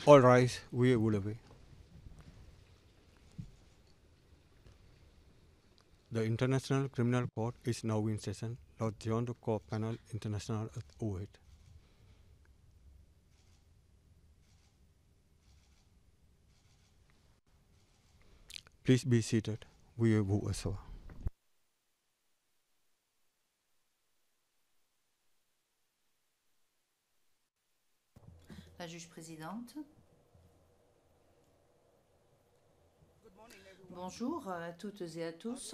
All rise, veuillez vous lever. The International Criminal Court is now in session. Lord John Court Panel International at 08. Please be seated. Veuillez vous asseoir. La juge présidente. Bonjour à toutes et à tous.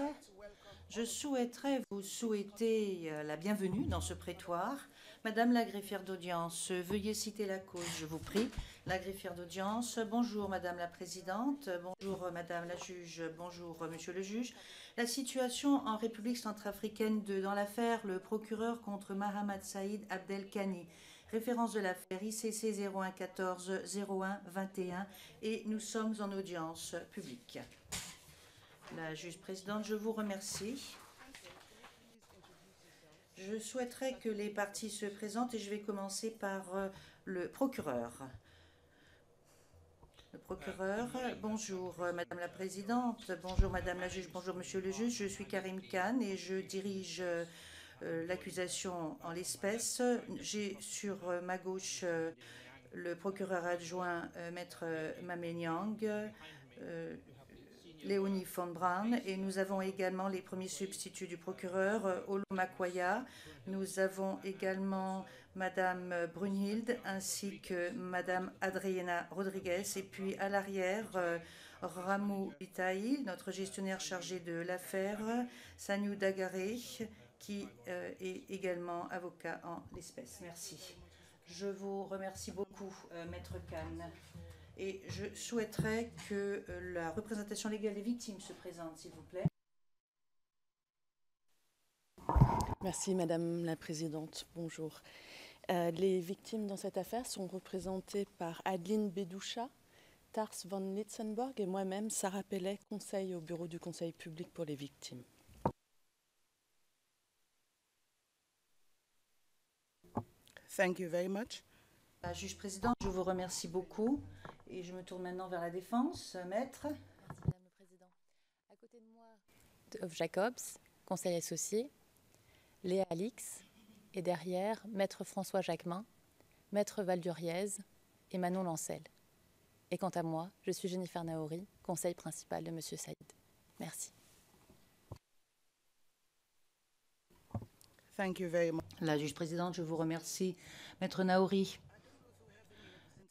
Je souhaiterais vous souhaiter la bienvenue dans ce prétoire. Madame la greffière d'audience, veuillez citer la cause, je vous prie. La greffière d'audience, bonjour Madame la présidente, bonjour Madame la juge, bonjour Monsieur le juge. La situation en République centrafricaine dans l'affaire le procureur contre Mahamad Saïd Abdelkani. Référence de l'affaire ICC 0114 01 21 et nous sommes en audience publique. La juge présidente, je vous remercie. Je souhaiterais que les parties se présentent et je vais commencer par le procureur. Le procureur, bonjour Madame la Présidente, bonjour Madame la Juge, bonjour Monsieur le Juge, je suis Karim Khan et je dirige l'accusation en l'espèce. J'ai sur ma gauche le procureur adjoint Maître Mameniang, Léonie von Braun, et nous avons également les premiers substituts du procureur, Olo Makwaya. Nous avons également Madame Brunhild ainsi que Madame Adriana Rodriguez. Et puis à l'arrière, Ramou Bitaï, notre gestionnaire chargé de l'affaire, Sanyou Dagaré, qui est également avocat en l'espèce. Merci. Je vous remercie beaucoup, Maître Khan. Et je souhaiterais que la représentation légale des victimes se présente, s'il vous plaît. Merci Madame la Présidente. Bonjour. Les victimes dans cette affaire sont représentées par Adeline Bédoucha, Tars van Litzenborg et moi-même, Sarah Pellet, conseil au bureau du Conseil public pour les victimes. Thank you very much. La juge présidente, je vous remercie beaucoup. Et je me tourne maintenant vers la défense. Maître. Merci Madame le Président. À côté de moi, Dov Jacobs, conseil associé, Léa Alix, et derrière, Maître François Jacquemin, Maître Valduriez et Manon Lancel. Et quant à moi, je suis Jennifer Naori, conseil principal de Monsieur Saïd. Merci. Thank you very much. La juge présidente, je vous remercie. Maître Naori.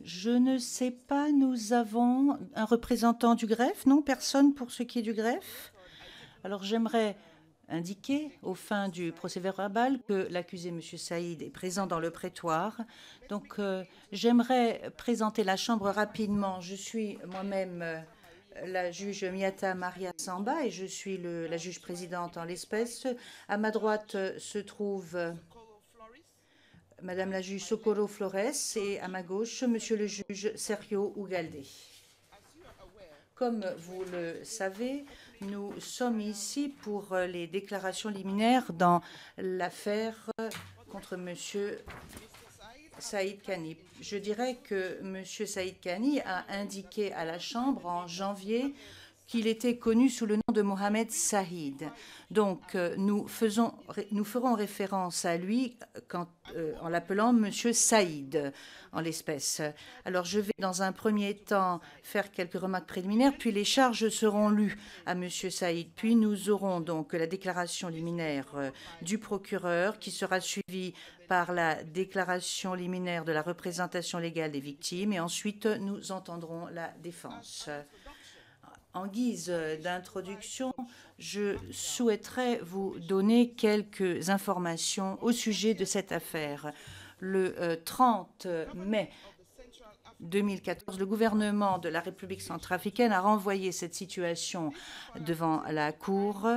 Je ne sais pas, nous avons un représentant du greffe, non? Personne pour ce qui est du greffe. Alors j'aimerais indiquer aux fins du procès-verbal que l'accusé, M. Saïd, est présent dans le prétoire. Donc j'aimerais présenter la Chambre rapidement. Je suis moi-même la juge Miata Maria Samba et je suis la juge présidente en l'espèce. À ma droite se trouve Madame la juge Socorro Flores et à ma gauche, Monsieur le juge Sergio Ugalde. Comme vous le savez, nous sommes ici pour les déclarations liminaires dans l'affaire contre Monsieur Saïd Kani. Je dirais que Monsieur Saïd Kani a indiqué à la Chambre en janvier qu'il était connu sous le nom de Mohamed Saïd. Donc, nous ferons référence à lui en l'appelant Monsieur Saïd, en l'espèce. Alors, je vais dans un premier temps faire quelques remarques préliminaires, puis les charges seront lues à Monsieur Saïd. Puis nous aurons donc la déclaration liminaire du procureur qui sera suivie par la déclaration liminaire de la représentation légale des victimes et ensuite nous entendrons la défense. En guise d'introduction, je souhaiterais vous donner quelques informations au sujet de cette affaire. Le 30 mai 2014, le gouvernement de la République centrafricaine a renvoyé cette situation devant la Cour.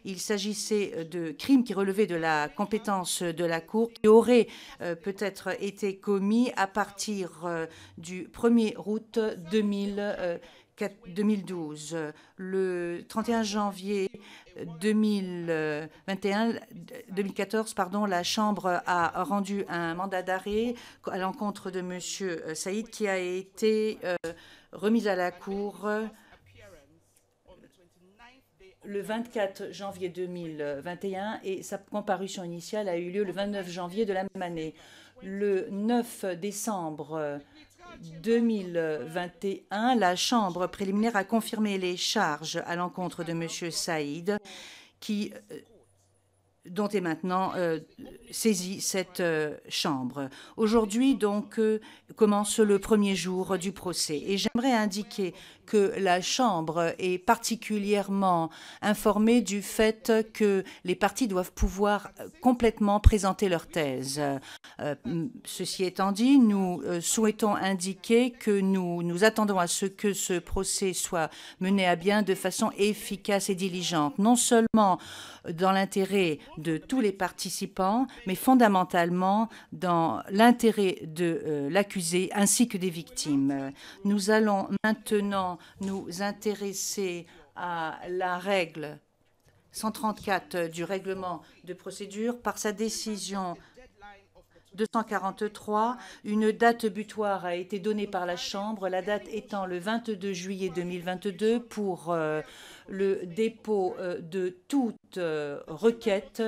Il s'agissait de crimes qui relevaient de la compétence de la Cour, qui auraient peut-être été commis à partir du 1er août 2014. 2012. Le 31 janvier 2014, la Chambre a rendu un mandat d'arrêt à l'encontre de M. Saïd qui a été remis à la Cour le 24 janvier 2021 et sa comparution initiale a eu lieu le 29 janvier de la même année. Le 9 décembre 2021, la Chambre préliminaire a confirmé les charges à l'encontre de M. Saïd, dont est maintenant saisie cette Chambre. Aujourd'hui, donc, commence le premier jour du procès. Et j'aimerais indiquer que la Chambre est particulièrement informée du fait que les parties doivent pouvoir complètement présenter leur thèse. Ceci étant dit, nous souhaitons indiquer que nous attendons à ce que ce procès soit mené à bien de façon efficace et diligente, non seulement dans l'intérêt de tous les participants, mais fondamentalement dans l'intérêt de l'accusé ainsi que des victimes. Nous allons maintenant nous intéresser à la règle 134 du règlement de procédure. Par sa décision 243, une date butoir a été donnée par la Chambre, la date étant le 22 juillet 2022 pour le dépôt de toute requête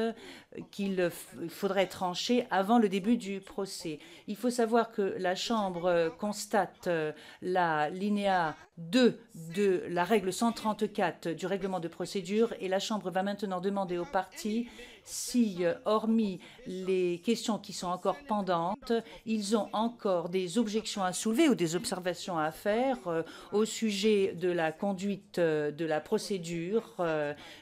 qu'il faudrait trancher avant le début du procès. Il faut savoir que la Chambre constate la linéa 2 de la règle 134 du règlement de procédure et la Chambre va maintenant demander aux parties si, hormis les questions qui sont encore pendantes, ils ont encore des objections à soulever ou des observations à faire au sujet de la conduite de la procédure.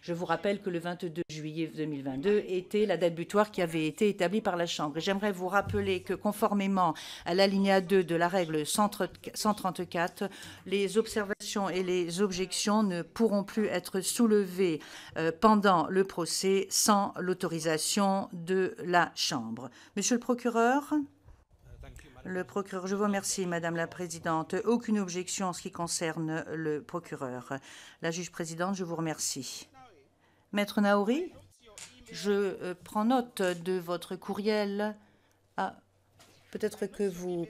Je vous rappelle que le 22 juillet 2022 était la date butoir qui avait été établie par la Chambre. Et j'aimerais vous rappeler que conformément à l'alinéa 2 de la règle 134, les observations et les objections ne pourront plus être soulevées pendant le procès sans l'autorisation de la Chambre. Monsieur le procureur. Le procureur, je vous remercie, Madame la Présidente. Aucune objection en ce qui concerne le procureur. La juge présidente, je vous remercie. Maître Naouri, je prends note de votre courriel. Ah, peut-être que vous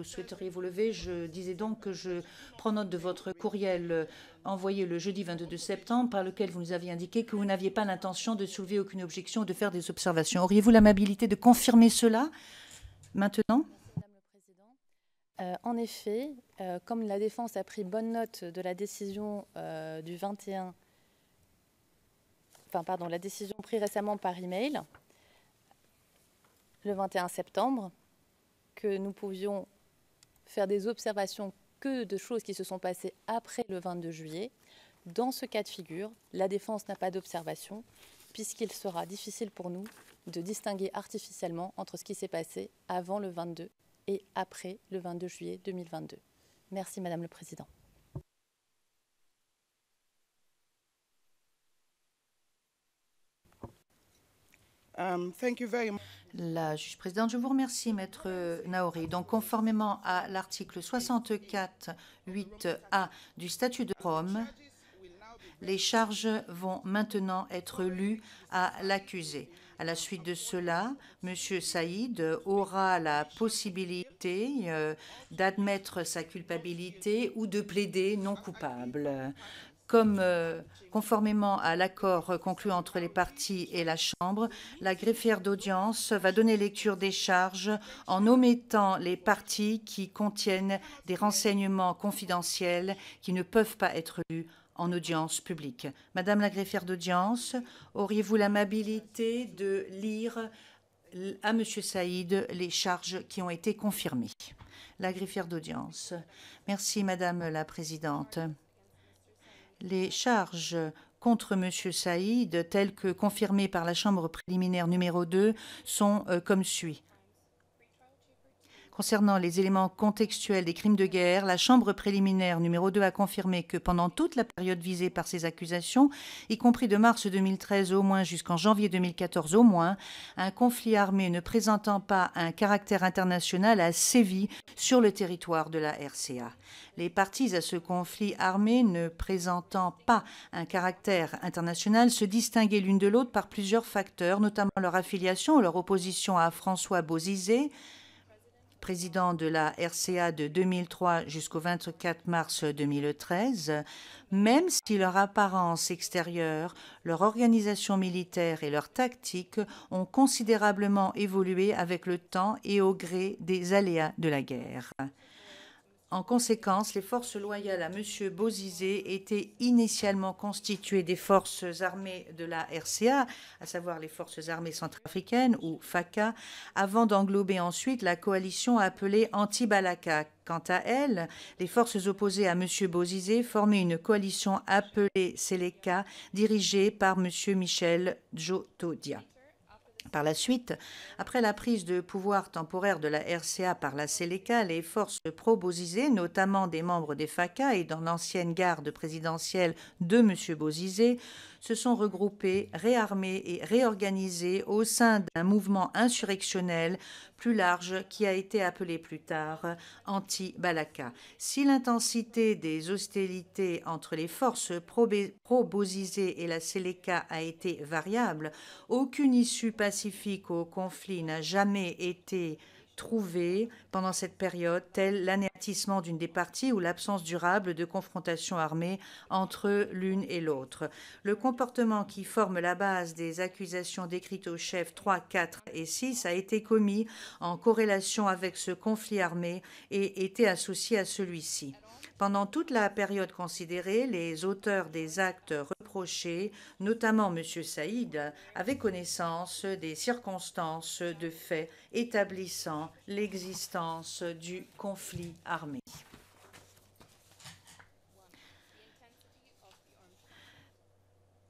souhaiteriez vous lever. Je disais donc que je prends note de votre courriel envoyé le jeudi 22 septembre par lequel vous nous aviez indiqué que vous n'aviez pas l'intention de soulever aucune objection ou de faire des observations. Auriez-vous l'amabilité de confirmer cela maintenant? En effet, comme la défense a pris bonne note de la décision la décision prise récemment par email, le 21 septembre, que nous pouvions faire des observations que de choses qui se sont passées après le 22 juillet. Dans ce cas de figure, la défense n'a pas d'observation, puisqu'il sera difficile pour nous de distinguer artificiellement entre ce qui s'est passé avant le 22 et après le 22 juillet 2022. Merci, Madame le Président. Thank you very much. La juge présidente, je vous remercie, Maître Naouri. Donc, conformément à l'article 64.8a du statut de Rome, les charges vont maintenant être lues à l'accusé. À la suite de cela, M. Saïd aura la possibilité d'admettre sa culpabilité ou de plaider non coupable. Conformément à l'accord conclu entre les parties et la Chambre, la greffière d'audience va donner lecture des charges en omettant les parties qui contiennent des renseignements confidentiels qui ne peuvent pas être lus en audience publique. Madame la greffière d'audience, auriez-vous l'amabilité de lire à M. Saïd les charges qui ont été confirmées? La greffière d'audience. Merci, Madame la Présidente. Les charges contre M. Saïd, telles que confirmées par la Chambre préliminaire numéro 2, sont comme suit. Concernant les éléments contextuels des crimes de guerre, la Chambre préliminaire numéro 2 a confirmé que pendant toute la période visée par ces accusations, y compris de mars 2013 au moins jusqu'en janvier 2014 au moins, un conflit armé ne présentant pas un caractère international a sévi sur le territoire de la RCA. Les parties à ce conflit armé ne présentant pas un caractère international se distinguaient l'une de l'autre par plusieurs facteurs, notamment leur affiliation ou leur opposition à François Bozizé, président de la RCA de 2003 jusqu'au 24 mars 2013, même si leur apparence extérieure, leur organisation militaire et leur tactique ont considérablement évolué avec le temps et au gré des aléas de la guerre. En conséquence, les forces loyales à M. Bozizé étaient initialement constituées des forces armées de la RCA, à savoir les forces armées centrafricaines ou FACA, avant d'englober ensuite la coalition appelée Anti-Balaka. Quant à elle, les forces opposées à M. Bozizé formaient une coalition appelée Seleka, dirigée par M. Michel Djotodia. Par la suite, après la prise de pouvoir temporaire de la RCA par la Seleka, les forces pro-Bozizé, notamment des membres des FACA et dans l'ancienne garde présidentielle de M. Bozizé, se sont regroupées, réarmées et réorganisées au sein d'un mouvement insurrectionnel plus large qui a été appelé plus tard Anti-Balaka. Si l'intensité des hostilités entre les forces pro-Bozizé et la Seleka a été variable, aucune issue pacifique au conflit n'a jamais été trouvée pendant cette période, tel l'anéantissement d'une des parties ou l'absence durable de confrontation armée entre l'une et l'autre. Le comportement qui forme la base des accusations décrites aux chefs 3, 4 et 6 a été commis en corrélation avec ce conflit armé et était associé à celui-ci. Pendant toute la période considérée, les auteurs des actes reprochés, notamment M. Saïd, avaient connaissance des circonstances de faits établissant l'existence du conflit armé.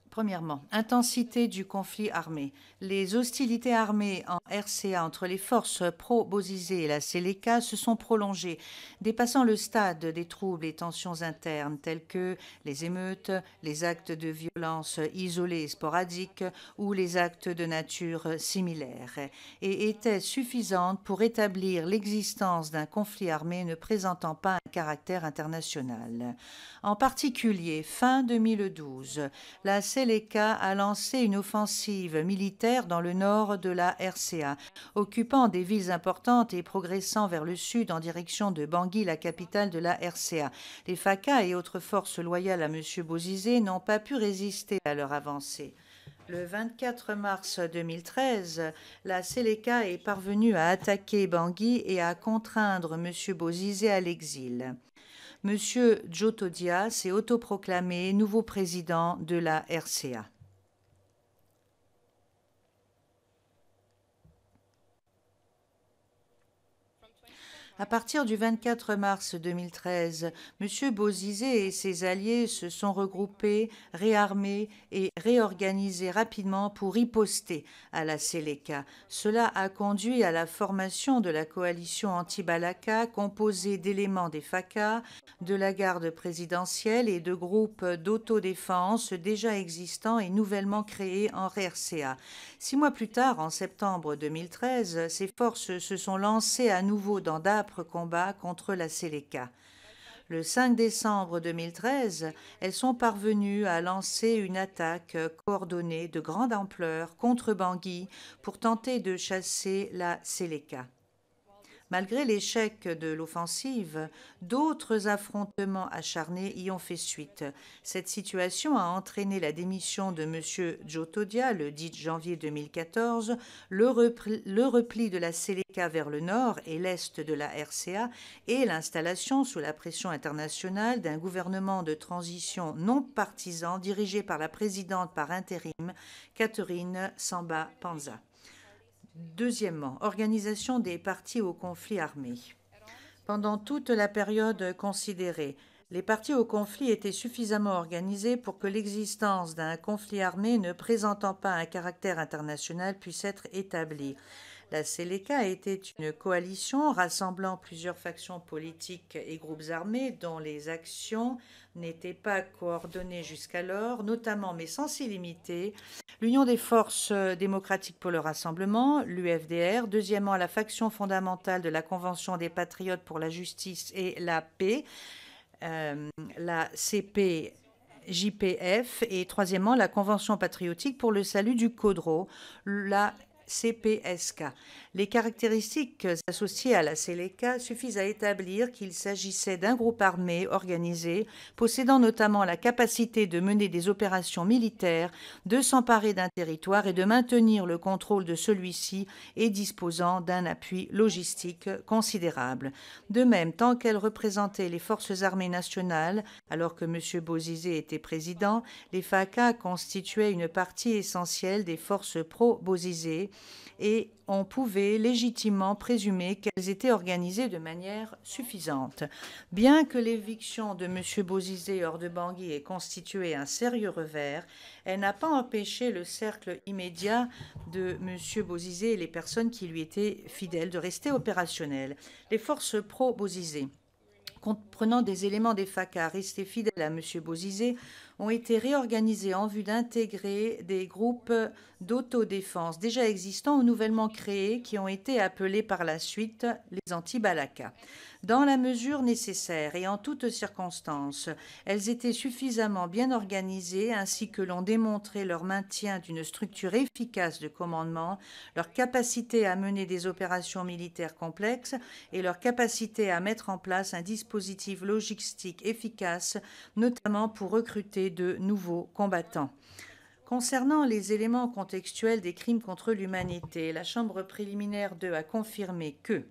Premièrement, intensité du conflit armé. Les hostilités armées en RCA entre les forces pro-Bozizé et la Seleka se sont prolongées, dépassant le stade des troubles et tensions internes tels que les émeutes, les actes de violence isolés et sporadiques ou les actes de nature similaire, et étaient suffisantes pour établir l'existence d'un conflit armé ne présentant pas un caractère international. En particulier, fin 2012, la Seleka a lancé une offensive militaire dans le nord de la RCA, occupant des villes importantes et progressant vers le sud en direction de Bangui, la capitale de la RCA. Les FACA et autres forces loyales à M. Bozizé n'ont pas pu résister à leur avancée. Le 24 mars 2013, la Seleka est parvenue à attaquer Bangui et à contraindre M. Bozizé à l'exil. M. Djotodia s'est autoproclamé nouveau président de la RCA. À partir du 24 mars 2013, M. Bozizé et ses alliés se sont regroupés, réarmés et réorganisés rapidement pour riposter à la Seleka. Cela a conduit à la formation de la coalition anti-Balaka composée d'éléments des FACA, de la garde présidentielle et de groupes d'autodéfense déjà existants et nouvellement créés en RCA. 6 mois plus tard, en septembre 2013, ces forces se sont lancées à nouveau dans d'âpres combats contre la Seleka. Le 5 décembre 2013, elles sont parvenues à lancer une attaque coordonnée de grande ampleur contre Bangui pour tenter de chasser la Seleka. Malgré l'échec de l'offensive, d'autres affrontements acharnés y ont fait suite. Cette situation a entraîné la démission de M. Djotodia le 10 janvier 2014, le repli de la Seleka vers le nord et l'est de la RCA et l'installation sous la pression internationale d'un gouvernement de transition non partisan dirigé par la présidente par intérim, Catherine Samba-Panza. Deuxièmement, organisation des parties au conflit armé. Pendant toute la période considérée, les parties au conflit étaient suffisamment organisées pour que l'existence d'un conflit armé ne présentant pas un caractère international puisse être établie. La Seleka était une coalition rassemblant plusieurs factions politiques et groupes armés dont les actions n'étaient pas coordonnées jusqu'alors, notamment mais sans s'y limiter, l'Union des forces démocratiques pour le rassemblement, l'UFDR, deuxièmement la faction fondamentale de la Convention des patriotes pour la justice et la paix, la CPJPF, et troisièmement la Convention patriotique pour le salut du Caudreau, la CPSK. Les caractéristiques associées à la Seleka suffisent à établir qu'il s'agissait d'un groupe armé organisé, possédant notamment la capacité de mener des opérations militaires, de s'emparer d'un territoire et de maintenir le contrôle de celui-ci et disposant d'un appui logistique considérable. De même, tant qu'elle représentait les forces armées nationales, alors que M. Bozizé était président, les FACA constituaient une partie essentielle des forces pro-Bozizé et on pouvait légitimement présumer qu'elles étaient organisées de manière suffisante. Bien que l'éviction de M. Bozizé hors de Bangui ait constitué un sérieux revers, elle n'a pas empêché le cercle immédiat de M. Bozizé et les personnes qui lui étaient fidèles de rester opérationnelles. Les forces pro-Bozizé, comprenant des éléments des FACA restés fidèles à M. Bozizé, ont été réorganisés en vue d'intégrer des groupes d'autodéfense déjà existants ou nouvellement créés qui ont été appelés par la suite les anti-Balaka. Dans la mesure nécessaire et en toutes circonstances, elles étaient suffisamment bien organisées ainsi que l'ont démontré leur maintien d'une structure efficace de commandement, leur capacité à mener des opérations militaires complexes et leur capacité à mettre en place un dispositif logistique efficace, notamment pour recruter de nouveaux combattants. Concernant les éléments contextuels des crimes contre l'humanité, la Chambre préliminaire 2 a confirmé que,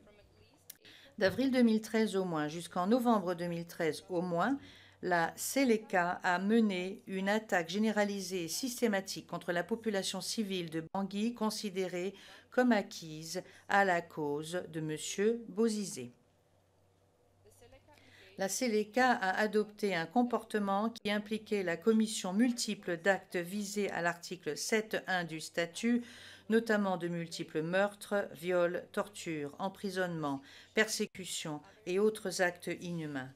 d'avril 2013 au moins jusqu'en novembre 2013 au moins, la Seleka a mené une attaque généralisée et systématique contre la population civile de Bangui considérée comme acquise à la cause de M. Bozizé. La Seleka a adopté un comportement qui impliquait la commission multiple d'actes visés à l'article 7.1 du statut, notamment de multiples meurtres, viols, tortures, emprisonnements, persécutions et autres actes inhumains.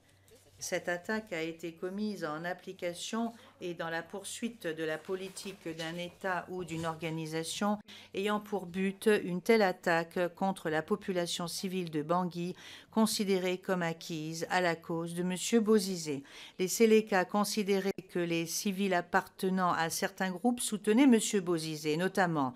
Cette attaque a été commise en application et dans la poursuite de la politique d'un État ou d'une organisation ayant pour but une telle attaque contre la population civile de Bangui, considérée comme acquise à la cause de M. Bozizé. Les Seleka considéraient que les civils appartenant à certains groupes soutenaient M. Bozizé, notamment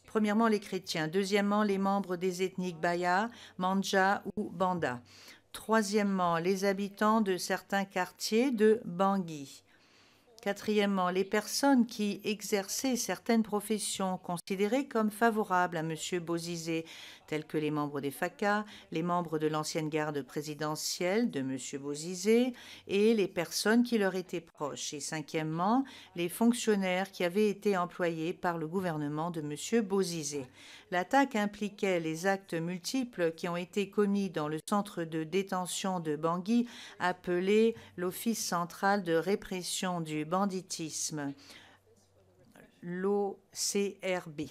premièrement les chrétiens, deuxièmement les membres des ethniques Baya, Manja ou Banda. Troisièmement, les habitants de certains quartiers de Bangui. Quatrièmement, les personnes qui exerçaient certaines professions considérées comme favorables à M. Bozizé, telles que les membres des FACA, les membres de l'ancienne garde présidentielle de M. Bozizé et les personnes qui leur étaient proches. Et cinquièmement, les fonctionnaires qui avaient été employés par le gouvernement de M. Bozizé. L'attaque impliquait les actes multiples qui ont été commis dans le centre de détention de Bangui, appelé l'Office central de répression du banditisme, l'OCRB.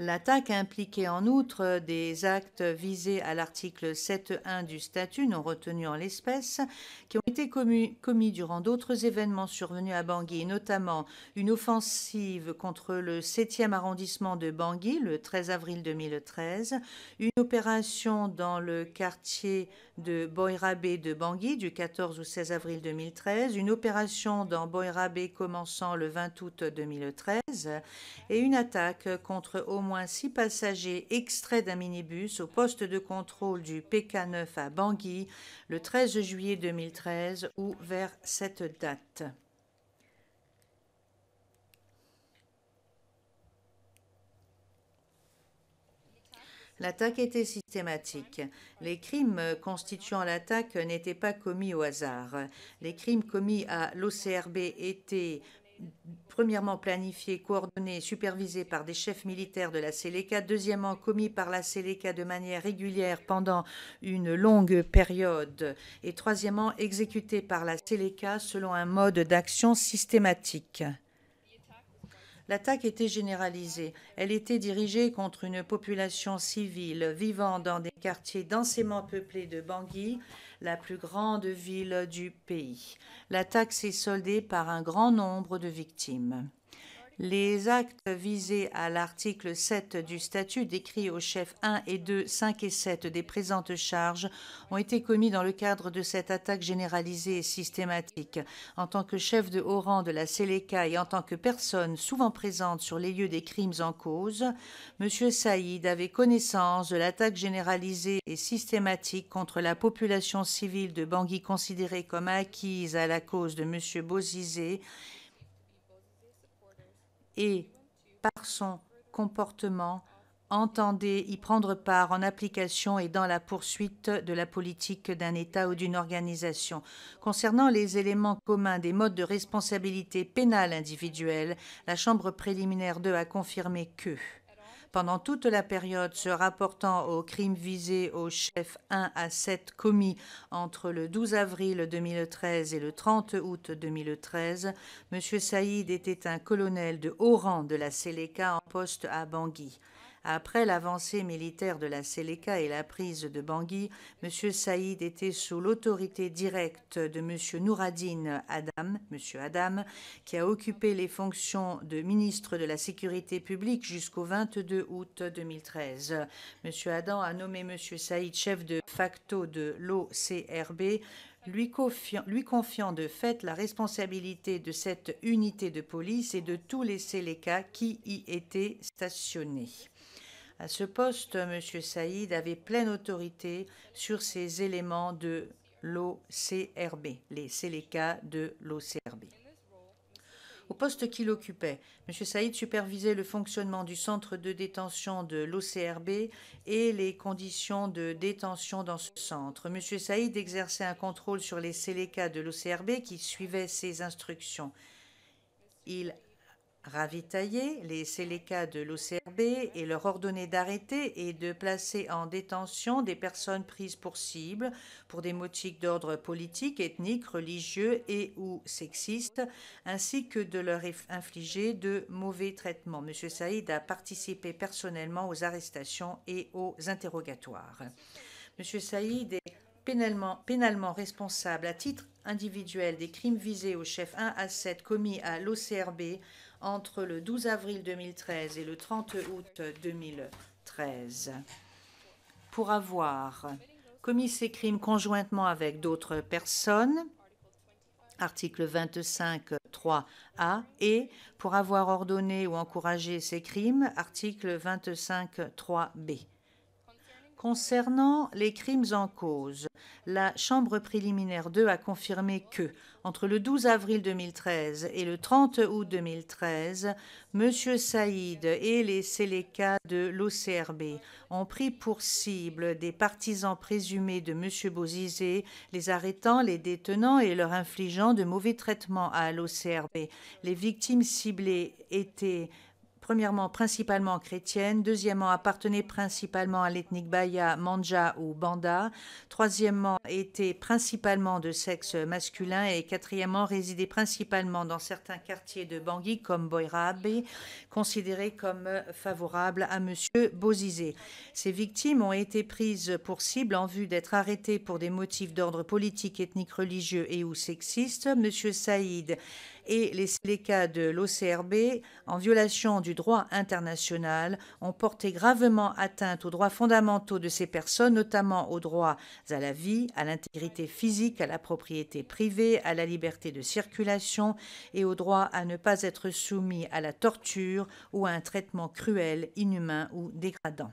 L'attaque impliquait en outre des actes visés à l'article 7.1 du statut non retenu en l'espèce, qui ont été commis durant d'autres événements survenus à Bangui, notamment une offensive contre le 7e arrondissement de Bangui le 13 avril 2013, une opération dans le quartier de Boirabé de Bangui du 14 au 16 avril 2013, une opération dans Boirabé commençant le 20 août 2013 et une attaque contre au moins 6 passagers extraits d'un minibus au poste de contrôle du PK9 à Bangui le 13 juillet 2013 ou vers cette date. L'attaque était systématique. Les crimes constituant l'attaque n'étaient pas commis au hasard. Les crimes commis à l'OCRB étaient premièrement planifiés, coordonnés et supervisés par des chefs militaires de la Seleka, deuxièmement commis par la Seleka de manière régulière pendant une longue période et troisièmement exécutés par la Seleka selon un mode d'action systématique. L'attaque était généralisée. Elle était dirigée contre une population civile vivant dans des quartiers densément peuplés de Bangui, la plus grande ville du pays. L'attaque s'est soldée par un grand nombre de victimes. Les actes visés à l'article 7 du statut décrit aux chefs 1 et 2, 5 et 7 des présentes charges ont été commis dans le cadre de cette attaque généralisée et systématique. En tant que chef de haut rang de la Séléka et en tant que personne souvent présente sur les lieux des crimes en cause, M. Saïd avait connaissance de l'attaque généralisée et systématique contre la population civile de Bangui considérée comme acquise à la cause de M. Bozizé et, par son comportement, entendait y prendre part en application et dans la poursuite de la politique d'un État ou d'une organisation. Concernant les éléments communs des modes de responsabilité pénale individuelle, la Chambre préliminaire 2 a confirmé que pendant toute la période se rapportant aux crimes visés aux chefs 1 à 7 commis entre le 12 avril 2013 et le 30 août 2013, M. Saïd était un colonel de haut rang de la Séléka en poste à Bangui. Après l'avancée militaire de la Séléka et la prise de Bangui, M. Saïd était sous l'autorité directe de M. Nouradine Adam, qui a occupé les fonctions de ministre de la Sécurité publique jusqu'au 22 août 2013. M. Adam a nommé M. Saïd chef de facto de l'OCRB, lui confiant de fait la responsabilité de cette unité de police et de tous les Séléka qui y étaient stationnés. À ce poste, M. Saïd avait pleine autorité sur ces éléments de l'OCRB, les Séléka de l'OCRB. Au poste qu'il occupait, M. Saïd supervisait le fonctionnement du centre de détention de l'OCRB et les conditions de détention dans ce centre. M. Saïd exerçait un contrôle sur les Séléka de l'OCRB qui suivaient ses instructions. Il ravitailler les Séléka de l'OCRB et leur ordonner d'arrêter et de placer en détention des personnes prises pour cible pour des motifs d'ordre politique, ethnique, religieux et ou sexiste, ainsi que de leur infliger de mauvais traitements. M. Saïd a participé personnellement aux arrestations et aux interrogatoires. M. Saïd est pénalement responsable à titre individuel des crimes visés au chef 1 à 7 commis à l'OCRB entre le 12 avril 2013 et le 30 août 2013. Pour avoir commis ces crimes conjointement avec d'autres personnes, article 25.3a, et pour avoir ordonné ou encouragé ces crimes, article 25.3b. Concernant les crimes en cause, la Chambre préliminaire 2 a confirmé que, entre le 12 avril 2013 et le 30 août 2013, M. Saïd et les Séléka de l'OCRB ont pris pour cible des partisans présumés de M. Bozizé, les arrêtant, les détenant et leur infligeant de mauvais traitements à l'OCRB. Les victimes ciblées étaient premièrement, principalement chrétienne. Deuxièmement, appartenait principalement à l'ethnique Baya, Manja ou Banda. Troisièmement, était principalement de sexe masculin. Et quatrièmement, résidait principalement dans certains quartiers de Bangui, comme Boirabe, considérés comme favorables à M. Bozizé. Ces victimes ont été prises pour cible en vue d'être arrêtées pour des motifs d'ordre politique, ethnique, religieux et ou sexiste. M. Saïd et les Séléka de l'OCRB, en violation du droit international, ont porté gravement atteinte aux droits fondamentaux de ces personnes, notamment aux droits à la vie, à l'intégrité physique, à la propriété privée, à la liberté de circulation et au droit à ne pas être soumis à la torture ou à un traitement cruel, inhumain ou dégradant.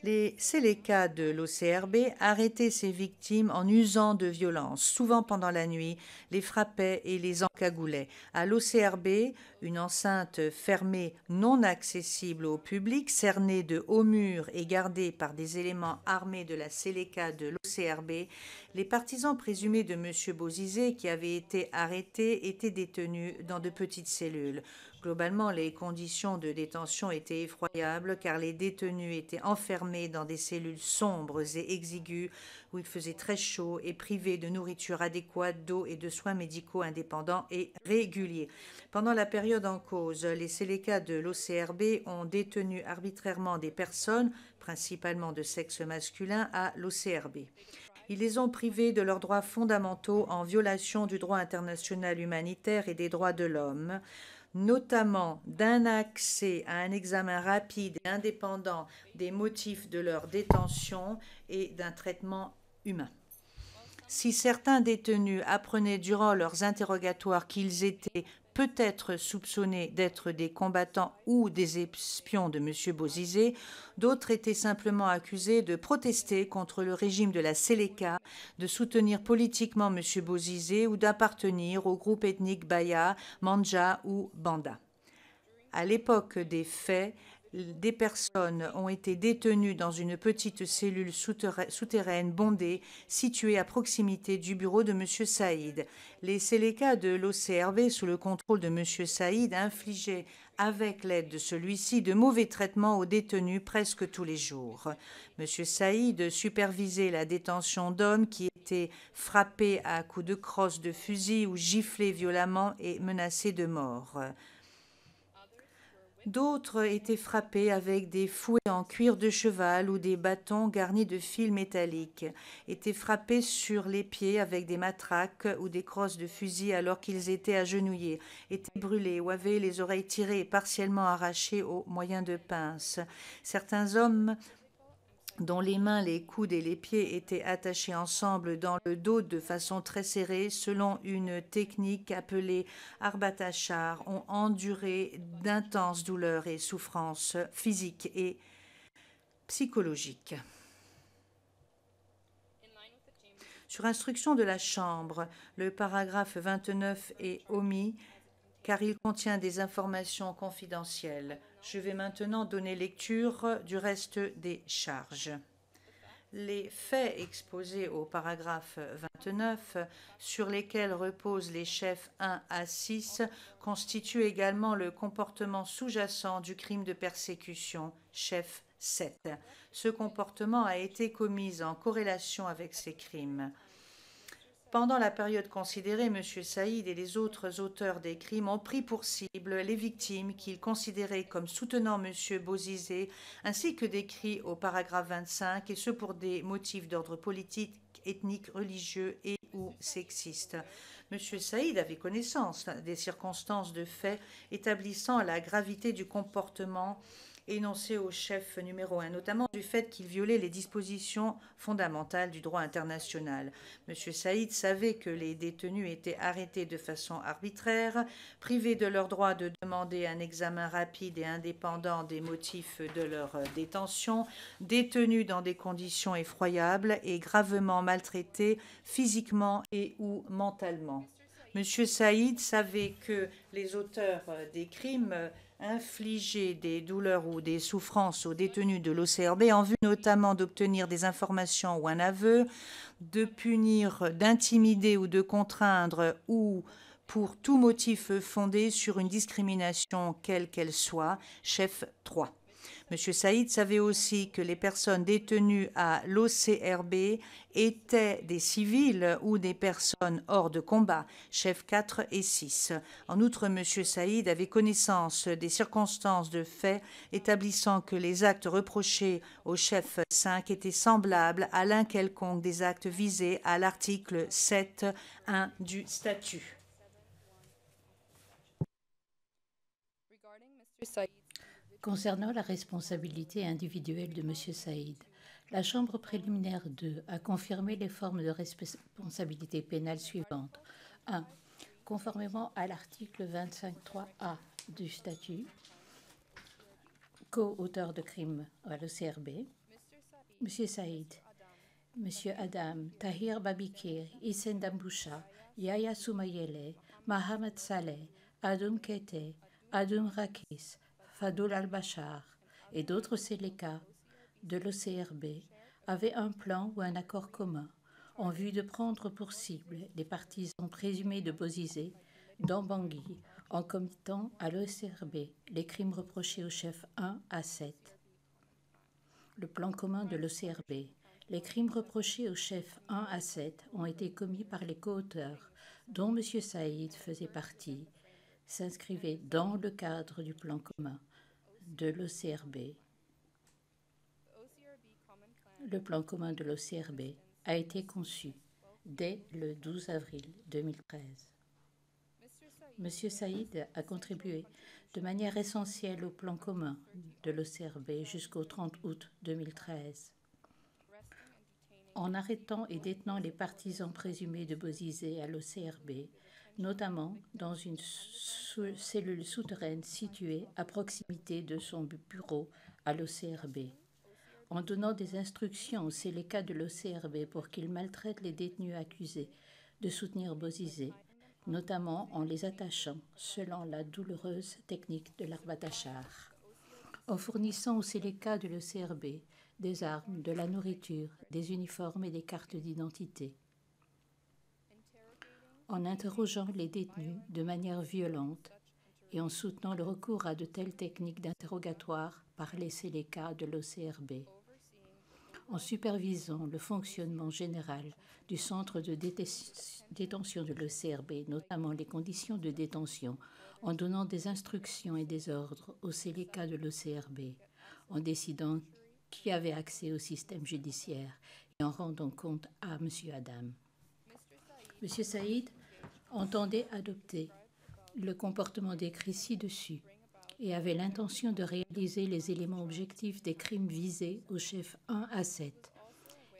Les Séléka de l'OCRB arrêtaient ces victimes en usant de violence, souvent pendant la nuit, les frappaient et les encagoulaient. À l'OCRB, une enceinte fermée non accessible au public, cernée de hauts murs et gardée par des éléments armés de la Séléka de l'OCRB, les partisans présumés de M. Bozizé qui avaient été arrêtés étaient détenus dans de petites cellules. Globalement, les conditions de détention étaient effroyables car les détenus étaient enfermés dans des cellules sombres et exiguës où il faisait très chaud et privés de nourriture adéquate, d'eau et de soins médicaux indépendants et réguliers. Pendant la période en cause, les Séléka de l'OCRB ont détenu arbitrairement des personnes, principalement de sexe masculin, à l'OCRB. Ils les ont privés de leurs droits fondamentaux en violation du droit international humanitaire et des droits de l'homme, notamment d'un accès à un examen rapide et indépendant des motifs de leur détention et d'un traitement humain. Si certains détenus apprenaient durant leurs interrogatoires qu'ils étaient peut-être soupçonnés d'être des combattants ou des espions de M. Bozizé, d'autres étaient simplement accusés de protester contre le régime de la Séléka, de soutenir politiquement M. Bozizé ou d'appartenir au groupe ethnique Baya, Manja ou Banda. À l'époque des faits, des personnes ont été détenues dans une petite cellule souterraine bondée située à proximité du bureau de M. Saïd. Les Séléka de l'OCRB, sous le contrôle de M. Saïd, infligeaient avec l'aide de celui-ci de mauvais traitements aux détenus presque tous les jours. M. Saïd supervisait la détention d'hommes qui étaient frappés à coups de crosse de fusil ou giflés violemment et menacés de mort. D'autres étaient frappés avec des fouets en cuir de cheval ou des bâtons garnis de fils métalliques, étaient frappés sur les pieds avec des matraques ou des crosses de fusil alors qu'ils étaient agenouillés, étaient brûlés ou avaient les oreilles tirées et partiellement arrachées au moyen de pinces. Certains hommes dont les mains, les coudes et les pieds étaient attachés ensemble dans le dos de façon très serrée selon une technique appelée arbatachar, ont enduré d'intenses douleurs et souffrances physiques et psychologiques. Sur instruction de la Chambre, le paragraphe 29 est omis car il contient des informations confidentielles. Je vais maintenant donner lecture du reste des charges. Les faits exposés au paragraphe 29, sur lesquels reposent les chefs 1 à 6, constituent également le comportement sous-jacent du crime de persécution, chef 7. Ce comportement a été commis en corrélation avec ces crimes. Pendant la période considérée, M. Saïd et les autres auteurs des crimes ont pris pour cible les victimes qu'ils considéraient comme soutenant M. Bozizé, ainsi que décrits au paragraphe 25, et ce pour des motifs d'ordre politique, ethnique, religieux et ou sexiste. M. Saïd avait connaissance des circonstances de fait établissant la gravité du comportement énoncé au chef numéro 1, notamment du fait qu'il violait les dispositions fondamentales du droit international. M. Saïd savait que les détenus étaient arrêtés de façon arbitraire, privés de leur droit de demander un examen rapide et indépendant des motifs de leur détention, détenus dans des conditions effroyables et gravement maltraités physiquement et ou mentalement. M. Saïd savait que les auteurs des crimes infliger des douleurs ou des souffrances aux détenus de l'OCRB en vue notamment d'obtenir des informations ou un aveu, de punir, d'intimider ou de contraindre ou pour tout motif fondé sur une discrimination quelle qu'elle soit, chef 3. M. Saïd savait aussi que les personnes détenues à l'OCRB étaient des civils ou des personnes hors de combat, chef 4 et 6. En outre, M. Saïd avait connaissance des circonstances de fait établissant que les actes reprochés au chef 5 étaient semblables à l'un quelconque des actes visés à l'article 7.1 du statut. Concernant la responsabilité individuelle de M. Saïd, la Chambre préliminaire 2 a confirmé les formes de responsabilité pénale suivantes. 1. Conformément à l'article 25.3a du statut, co-auteur de crimes à l'OCRB, M. Saïd, M. Adam, Tahir Babikir, Hissène Damboucha, Yahya Soumayele, Mohamed Saleh, Adoum Kete, Adoum Rakis, Fadoul al-Bachar et d'autres Séléka de l'OCRB avaient un plan ou un accord commun en vue de prendre pour cible les partisans présumés de Bozizé dans Bangui en commettant à l'OCRB les crimes reprochés au chef 1 à 7. Le plan commun de l'OCRB. Les crimes reprochés au chef 1 à 7 ont été commis par les co-auteurs, dont M. Saïd faisait partie, s'inscrivaient dans le cadre du plan commun de l'OCRB. Le plan commun de l'OCRB a été conçu dès le 12 avril 2013. M. Saïd a contribué de manière essentielle au plan commun de l'OCRB jusqu'au 30 août 2013. En arrêtant et détenant les partisans présumés de Bozizé à l'OCRB, notamment dans une cellule souterraine située à proximité de son bureau à l'OCRB, en donnant des instructions au Séléka de l'OCRB pour qu'il maltraite les détenus accusés de soutenir Bozizé, notamment en les attachant selon la douloureuse technique de l'arbatachar, en fournissant au Séléka de l'OCRB des armes, de la nourriture, des uniformes et des cartes d'identité, en interrogeant les détenus de manière violente et en soutenant le recours à de telles techniques d'interrogatoire par les Séléka de l'OCRB, en supervisant le fonctionnement général du centre de détention de l'OCRB, notamment les conditions de détention, en donnant des instructions et des ordres aux Séléka de l'OCRB, en décidant qui avait accès au système judiciaire et en rendant compte à M. Adam. M. Saïd entendait adopter le comportement décrit ci-dessus et avait l'intention de réaliser les éléments objectifs des crimes visés au chef 1 à 7.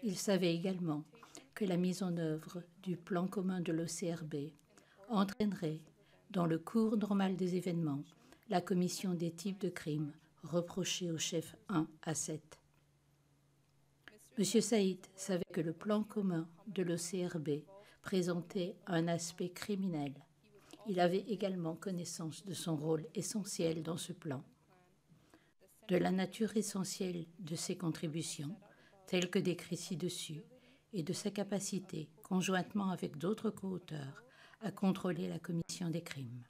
Il savait également que la mise en œuvre du plan commun de l'OCRB entraînerait, dans le cours normal des événements, la commission des types de crimes reprochés au chef 1 à 7. M. Saïd savait que le plan commun de l'OCRB présentait un aspect criminel. Il avait également connaissance de son rôle essentiel dans ce plan, de la nature essentielle de ses contributions, telles que décrites ci-dessus, et de sa capacité, conjointement avec d'autres co-auteurs, à contrôler la commission des crimes.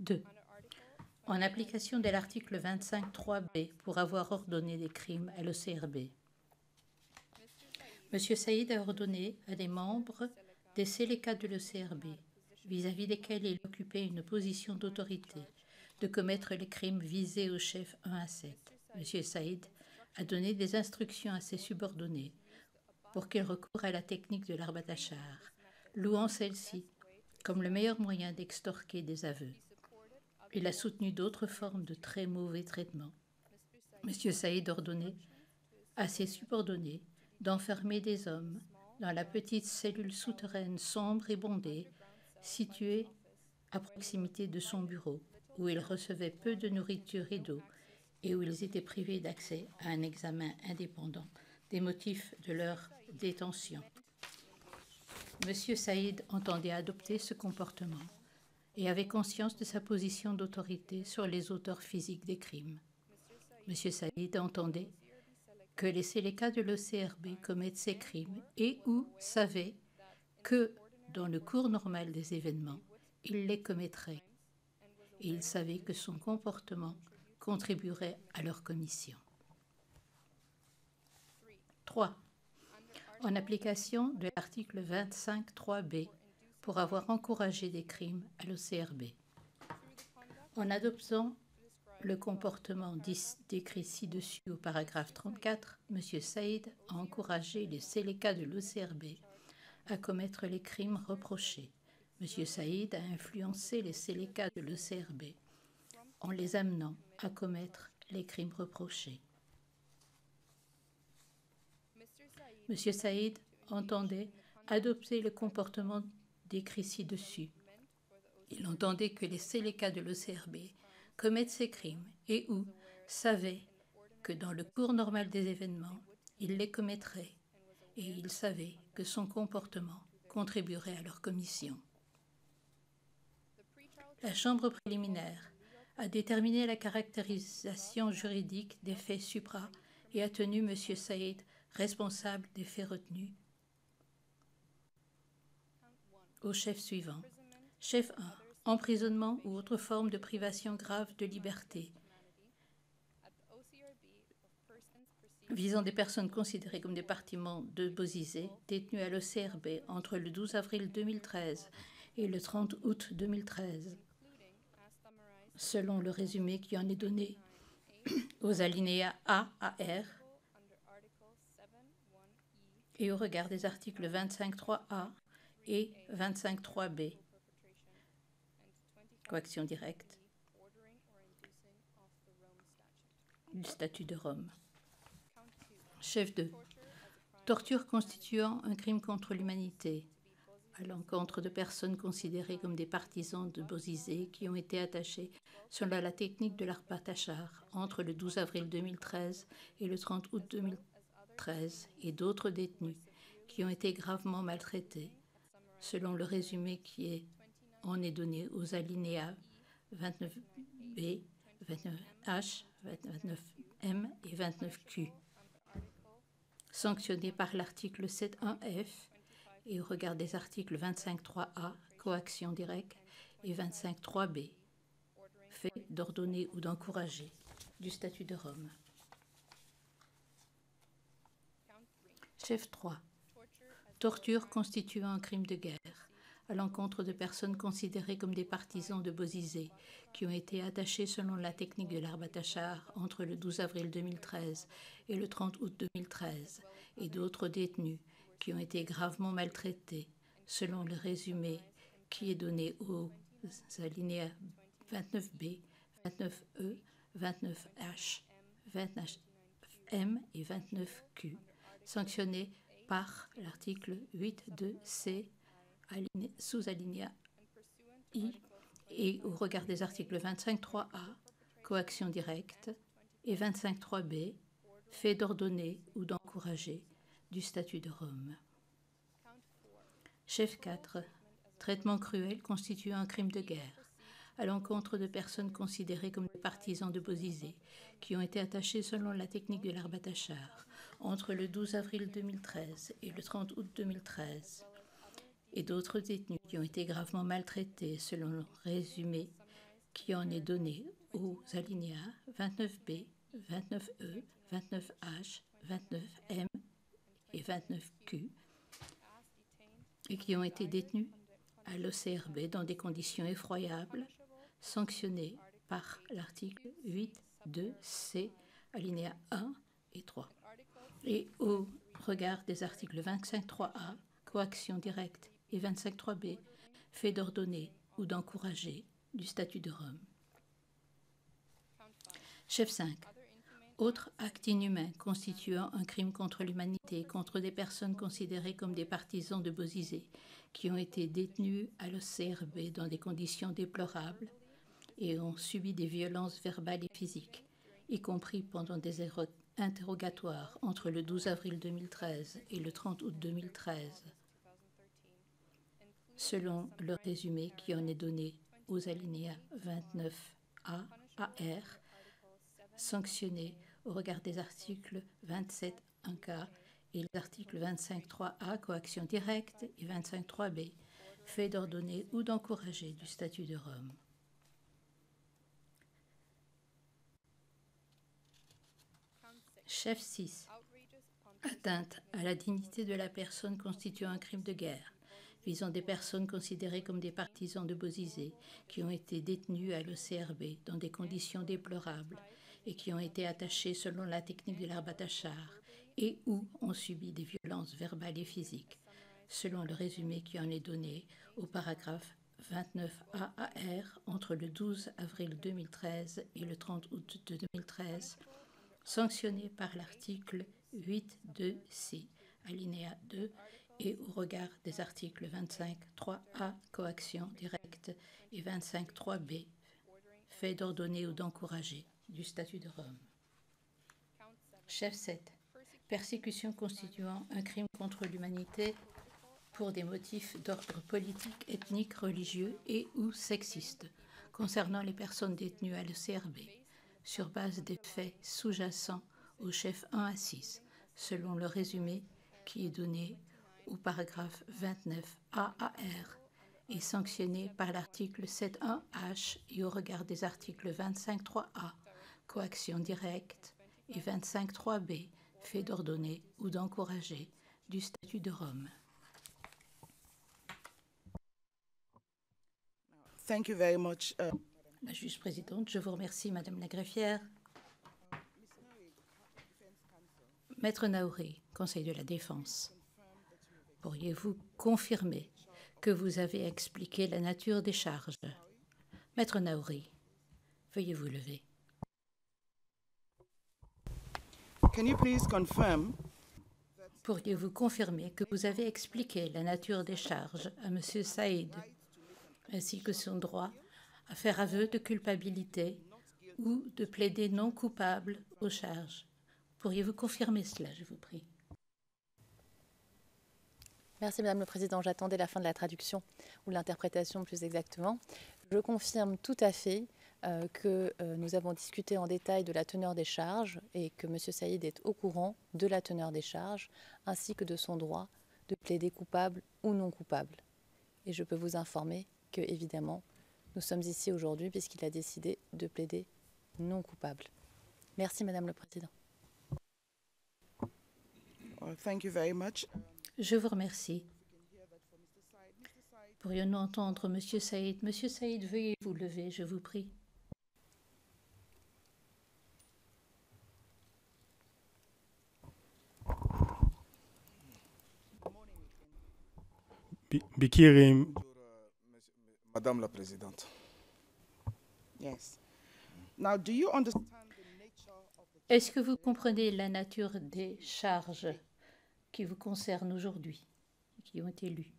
2. En application de l'article 25.3b pour avoir ordonné des crimes à l'OCRB, M. Saïd a ordonné à des membres des Séléka de l'OCRB, vis-à-vis desquels il occupait une position d'autorité, de commettre les crimes visés au chef 1 à 7. M. Saïd a donné des instructions à ses subordonnés pour qu'ils recourent à la technique de l'arbatachar, louant celle-ci comme le meilleur moyen d'extorquer des aveux. Il a soutenu d'autres formes de très mauvais traitements. M. Saïd ordonnait à ses subordonnés d'enfermer des hommes dans la petite cellule souterraine sombre et bondée située à proximité de son bureau, où ils recevaient peu de nourriture et d'eau et où ils étaient privés d'accès à un examen indépendant des motifs de leur détention. M. Saïd entendait adopter ce comportement et avait conscience de sa position d'autorité sur les auteurs physiques des crimes. M. Saïd entendait que les Séléka de l'OCRB commettent ces crimes et ou savait que, dans le cours normal des événements, il les commettrait. Et il savait que son comportement contribuerait à leur commission. 3. En application de l'article 25.3b pour avoir encouragé des crimes à l'OCRB. En adoptant le comportement décrit ci-dessus au paragraphe 34, M. Saïd a encouragé les Séléka de l'OCRB à commettre les crimes reprochés. M. Saïd a influencé les Séléka de l'OCRB en les amenant à commettre les crimes reprochés. M. Saïd entendait adopter le comportement décrit ci-dessus. Il entendait que les Séléka de l'OCRB commettent ces crimes et ou savait que dans le cours normal des événements, il les commettrait et il savait que son comportement contribuerait à leur commission. La Chambre préliminaire a déterminé la caractérisation juridique des faits supra et a tenu M. Saïd responsable des faits retenus. au chef suivant. Chef 1. Emprisonnement ou autre forme de privation grave de liberté visant des personnes considérées comme des partisans de Bozizé, détenues à l'OCRB entre le 12 avril 2013 et le 30 août 2013, selon le résumé qui en est donné aux alinéas A à R et au regard des articles 25.3a et 25.3b, coaction directe du statut de Rome. Chef 2. Torture constituant un crime contre l'humanité à l'encontre de personnes considérées comme des partisans de Bozizé qui ont été attachés selon la technique de l'Arbatachar entre le 12 avril 2013 et le 30 août 2013 et d'autres détenus qui ont été gravement maltraités selon le résumé qui en est donné aux alinéas 29B, 29H, 29M et 29Q, sanctionnés par l'article 7.1F et au regard des articles 25.3a, coaction directe, et 25.3b, fait d'ordonner ou d'encourager du statut de Rome. Chef 3. Torture constituant un crime de guerre à l'encontre de personnes considérées comme des partisans de Bozizé qui ont été attachés selon la technique de l'Arbatachar entre le 12 avril 2013 et le 30 août 2013 et d'autres détenus qui ont été gravement maltraités selon le résumé qui est donné aux alinéas 29B, 29E, 29H, 29M et 29Q, sanctionnés par l'article 8.2c sous-alinéa I et au regard des articles 25.3a, coaction directe, et 25.3b, fait d'ordonner ou d'encourager du statut de Rome. Chef 4. Traitement cruel constituant un crime de guerre à l'encontre de personnes considérées comme des partisans de Bozizé qui ont été attachés selon la technique de l'Arbatachar entre le 12 avril 2013 et le 30 août 2013 et d'autres détenus qui ont été gravement maltraités selon le résumé qui en est donné aux alinéas 29B, 29E, 29H, 29M et 29Q et qui ont été détenus à l'OCRB dans des conditions effroyables, sanctionnés par l'article 8.2c, alinéa 1 et 3, et au regard des articles 25.3a, coaction directe, et 25.3b, fait d'ordonner ou d'encourager du statut de Rome. Chef 5. Autre acte inhumain constituant un crime contre l'humanité contre des personnes considérées comme des partisans de Bozizé qui ont été détenus à l'OCRB dans des conditions déplorables et ont subi des violences verbales et physiques, y compris pendant des interrogatoires entre le 12 avril 2013 et le 30 août 2013, selon le résumé qui en est donné aux alinéas 29A à R, sanctionnés au regard des articles 27.1K et les articles 25.3a, coaction directe, et 25.3b, fait d'ordonner ou d'encourager du statut de Rome. Chef 6. Atteinte à la dignité de la personne constituant un crime de guerre, visant des personnes considérées comme des partisans de Bozizé qui ont été détenus à l'OCRB dans des conditions déplorables et qui ont été attachés selon la technique de l'Arbatachar et ou ont subi des violences verbales et physiques, selon le résumé qui en est donné au paragraphe 29A à R entre le 12 avril 2013 et le 30 août 2013, sanctionné par l'article 8.2c, alinéa 2, et au regard des articles 25.3a, coaction directe, et 25.3b, fait d'ordonner ou d'encourager du statut de Rome. Chef 7. Persécution constituant un crime contre l'humanité pour des motifs d'ordre politique, ethnique, religieux et ou sexiste concernant les personnes détenues à l'OCRB sur base des faits sous-jacents au chef 1 à 6, selon le résumé qui est donné au paragraphe 29A à R est sanctionné par l'article 7.1h et au regard des articles 25.3a, coaction directe, et 25.3b, fait d'ordonner ou d'encourager du statut de Rome. Thank you very much. La juge présidente, je vous remercie, Madame la greffière. Maître Naouri, Conseil de la Défense, pourriez-vous confirmer que vous avez expliqué la nature des charges? Maître Naouri, veuillez vous lever. Can you please confirm Pourriez-vous confirmer que vous avez expliqué la nature des charges à M. Saïd, ainsi que son droit à faire aveu de culpabilité ou de plaider non coupable aux charges? Pourriez-vous confirmer cela, je vous prie? Merci Madame le Président. J'attendais la fin de la traduction ou l'interprétation plus exactement. Je confirme tout à fait que nous avons discuté en détail de la teneur des charges et que M. Saïd est au courant de la teneur des charges ainsi que de son droit de plaider coupable ou non coupable. Et je peux vous informer que, évidemment, nous sommes ici aujourd'hui puisqu'il a décidé de plaider non coupable. Merci Madame le Président. Thank you very much. Je vous remercie. Pourrions-nous entendre Monsieur Saïd? Monsieur Saïd, veuillez vous lever, je vous prie. Bikiri, Madame la Présidente. Yes. Now, do you understand the nature of the Est-ce que vous comprenez la nature des charges qui vous concernent aujourd'hui, qui ont été lues?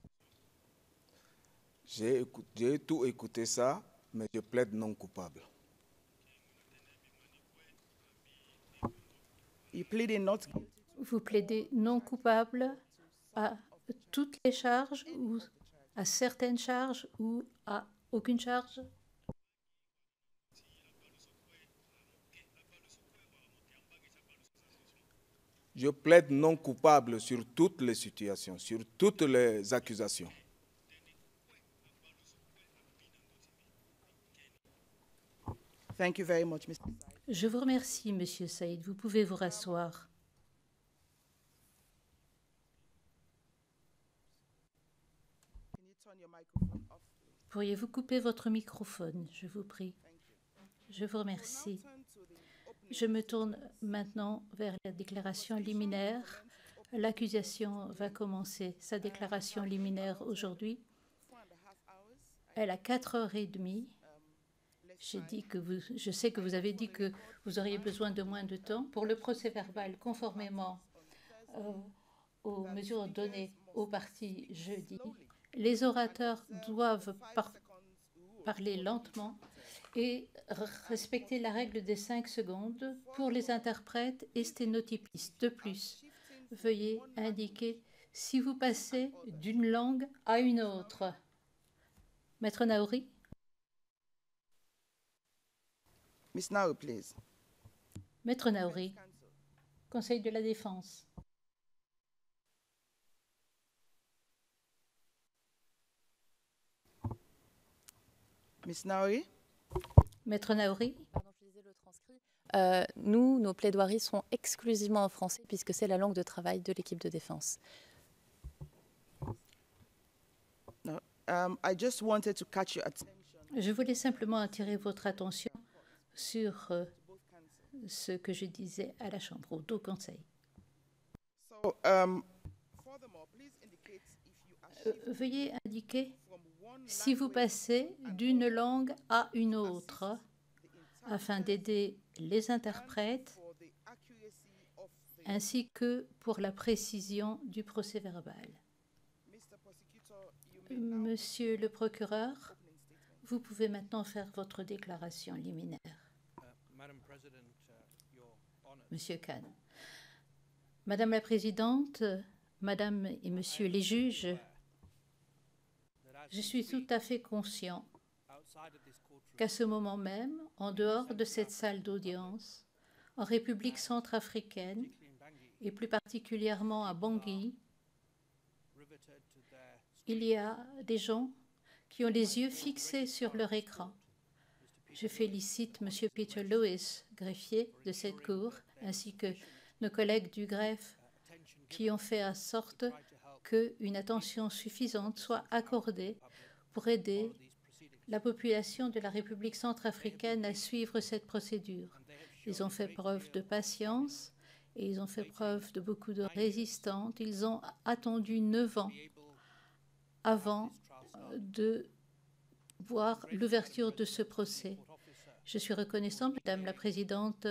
J'ai tout écouté ça, mais je plaide non coupable. you pleading not guilty? Vous plaidez non coupable à toutes les charges ou à certaines charges ou à aucune charge? Je plaide non coupable sur toutes les situations, sur toutes les accusations. Thank you very much, Mr. Je vous remercie, Monsieur Saïd. Vous pouvez vous rasseoir. Can you turn your microphone off? Pourriez-vous couper votre microphone, je vous prie? Je vous remercie. Turn to the opening. Je me tourne maintenant vers la déclaration liminaire. L'accusation va commencer sa déclaration liminaire aujourd'hui. 4.5 hours. Elle a 4h30. Je sais que vous avez dit que vous auriez besoin de moins de temps. Pour le procès-verbal, conformément aux mesures données aux parties jeudi, les orateurs doivent parler lentement et respecter la règle des 5 secondes pour les interprètes et sténotypistes. De plus, veuillez indiquer si vous passez d'une langue à une autre. Maître Naouri? Miss Now, please. Maître Naouri, Conseil de la Défense. Miss Naouri? Maître Naouri, Pardon, je lisais le transcrit. Nous, nos plaidoiries seront exclusivement en français puisque c'est la langue de travail de l'équipe de défense. No. I just wanted to catch your attention. je voulais simplement attirer votre attention sur ce que je disais à la Chambre, au dos conseil. So, furthermore, please indicate if you are Veuillez indiquer from one si vous passez d'une langue à une autre afin d'aider les interprètes for the accuracy of the ainsi que pour la précision du procès-verbal. Mr. Prosecutor. You may now Monsieur le procureur, vous pouvez maintenant faire votre déclaration liminaire. Madam President, Your Honor. Monsieur Khan. Madame la Présidente, Madame et Monsieur les juges, je suis tout à fait conscient Outside of this courtroom, qu'à ce moment même, en dehors de cette salle d'audience, en République centrafricaine, particularly in Bangui, et plus particulièrement à Bangui, riveted to their il y a des gens qui ont les yeux fixés sur leur écran. Je félicite M. Peter Lewis, greffier de cette Cour, ainsi que nos collègues du greffe qui ont fait en sorte qu'une attention suffisante soit accordée pour aider la population de la République centrafricaine à suivre cette procédure. Ils ont fait preuve de patience et ils ont fait preuve de beaucoup de résistance. Ils ont attendu 9 ans avant de voir l'ouverture de ce procès. Je suis reconnaissante, Madame la Présidente,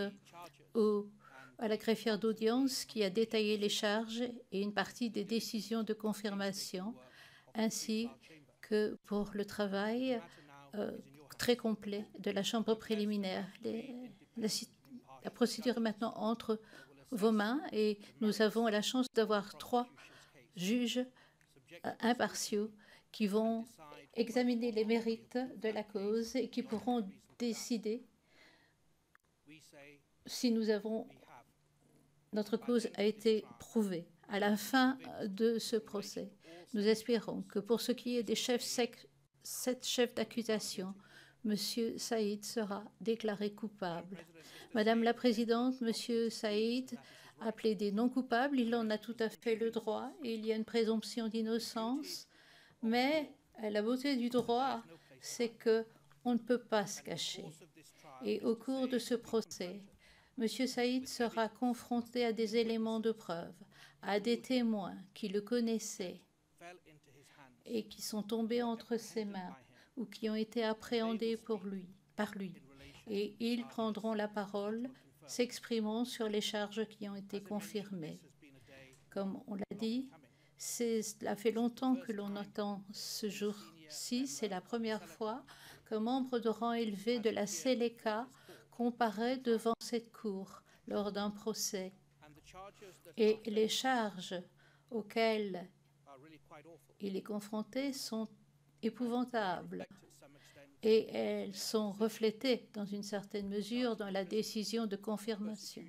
à la greffière d'audience qui a détaillé les charges et une partie des décisions de confirmation, ainsi que pour le travail très complet de la Chambre préliminaire. La procédure est maintenant entre vos mains et nous avons la chance d'avoir 3 juges impartiaux qui vont examiner les mérites de la cause et qui pourront décider si notre cause a été prouvée. À la fin de ce procès, nous espérons que pour ce qui est des 7 chefs d'accusation, M. Saïd sera déclaré coupable. Madame la Présidente, M. Saïd a plaidé non coupable, il en a tout à fait le droit, et il y a une présomption d'innocence, mais la beauté du droit, c'est qu'on ne peut pas se cacher. Et au cours de ce procès, M. Saïd sera confronté à des éléments de preuve, à des témoins qui le connaissaient et qui sont tombés entre ses mains ou qui ont été appréhendés par lui. Et ils prendront la parole, s'exprimant sur les charges qui ont été confirmées. Comme on l'a dit, cela fait longtemps que l'on attend ce jour-ci. C'est la première fois qu'un membre de rang élevé de la Séléka comparaît devant cette cour lors d'un procès. Et les charges auxquelles il est confronté sont épouvantables et elles sont reflétées dans une certaine mesure dans la décision de confirmation.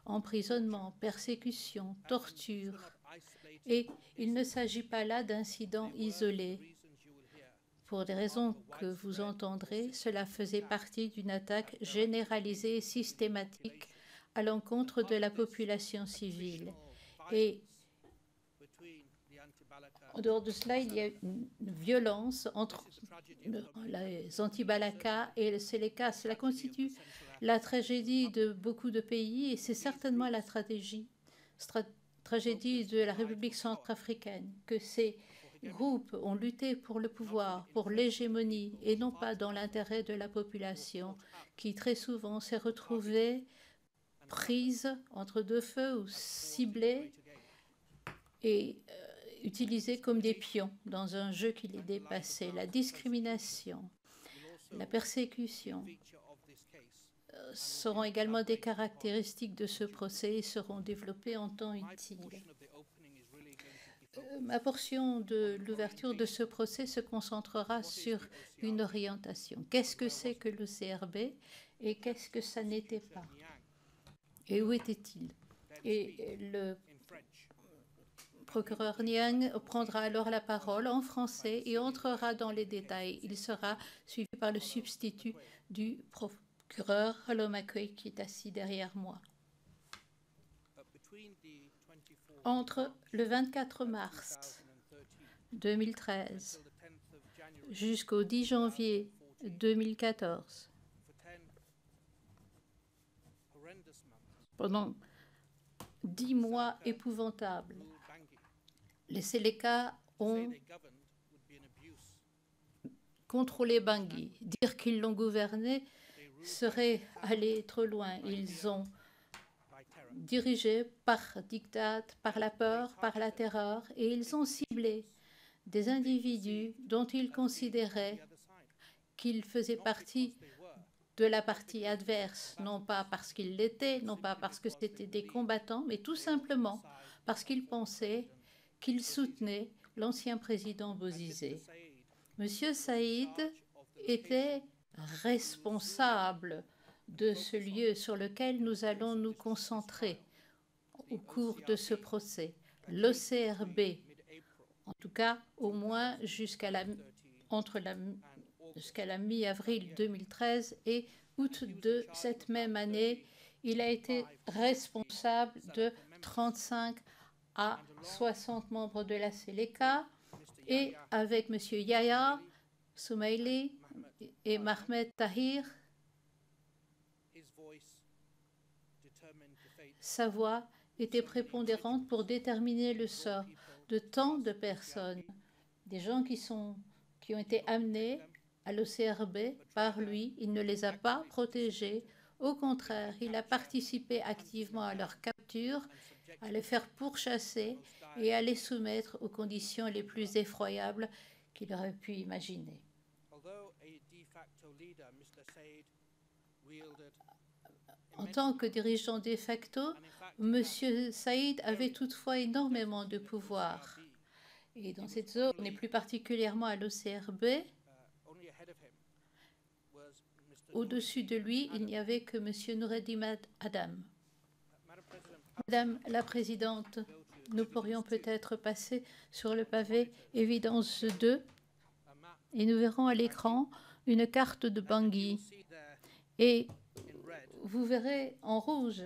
Emprisonnement, persécution, torture. Et il ne s'agit pas là d'incidents isolés. Pour des raisons que vous entendrez, cela faisait partie d'une attaque généralisée et systématique à l'encontre de la population civile. Et en dehors de cela, il y a une violence entre les anti-Balaka et les Séléka. Cela constitue la tragédie de beaucoup de pays et c'est certainement la tragédie de la République centrafricaine, que ces groupes ont lutté pour le pouvoir, pour l'hégémonie et non pas dans l'intérêt de la population qui très souvent s'est retrouvée prise entre 2 feux ou ciblée et utilisés comme des pions dans un jeu qui les dépassait. La discrimination, la persécution seront également des caractéristiques de ce procès et seront développées en temps utile. Ma portion de l'ouverture de ce procès se concentrera sur une orientation. Qu'est-ce que c'est que le CRB et qu'est-ce que ça n'était pas? Et où était-il? Et le procureur Niang prendra alors la parole en français et entrera dans les détails. Il sera suivi par le substitut du procureur Holomakwe qui est assis derrière moi. Entre le 24 mars 2013 jusqu'au 10 janvier 2014, pendant 10 mois épouvantables, les Séléka ont contrôlé Bangui. Dire qu'ils l'ont gouverné serait aller trop loin. Ils ont dirigé par diktat, par la peur, par la terreur, et ils ont ciblé des individus dont ils considéraient qu'ils faisaient partie de la partie adverse, non pas parce qu'ils l'étaient, non pas parce que c'était des combattants, mais tout simplement parce qu'ils pensaient qu'ils soutenaient l'ancien président Bozizé. Monsieur Saïd était responsable de ce lieu sur lequel nous allons nous concentrer au cours de ce procès. L'OCRB, en tout cas au moins jusqu'à la jusqu'à la mi-avril 2013 et août de cette même année, il a été responsable de 35 à 60 membres de la Seleka et avec M. Yahya Soumaili et Mahmed Tahir, sa voix était prépondérante pour déterminer le sort de tant de personnes, des gens qui ont été amenés à l'OCRB par lui. Il ne les a pas protégés. Au contraire, il a participé activement à leur capture, à les faire pourchasser et à les soumettre aux conditions les plus effroyables qu'il aurait pu imaginer. En tant que dirigeant de facto, M. Saïd avait toutefois énormément de pouvoir. Et dans cette zone, et plus particulièrement à l'OCRB, au-dessus de lui, il n'y avait que M. Noureddin Adam. Madame la Présidente, nous pourrions peut-être passer sur le pavé évidence 2 et nous verrons à l'écran une carte de Bangui. Et vous verrez en rouge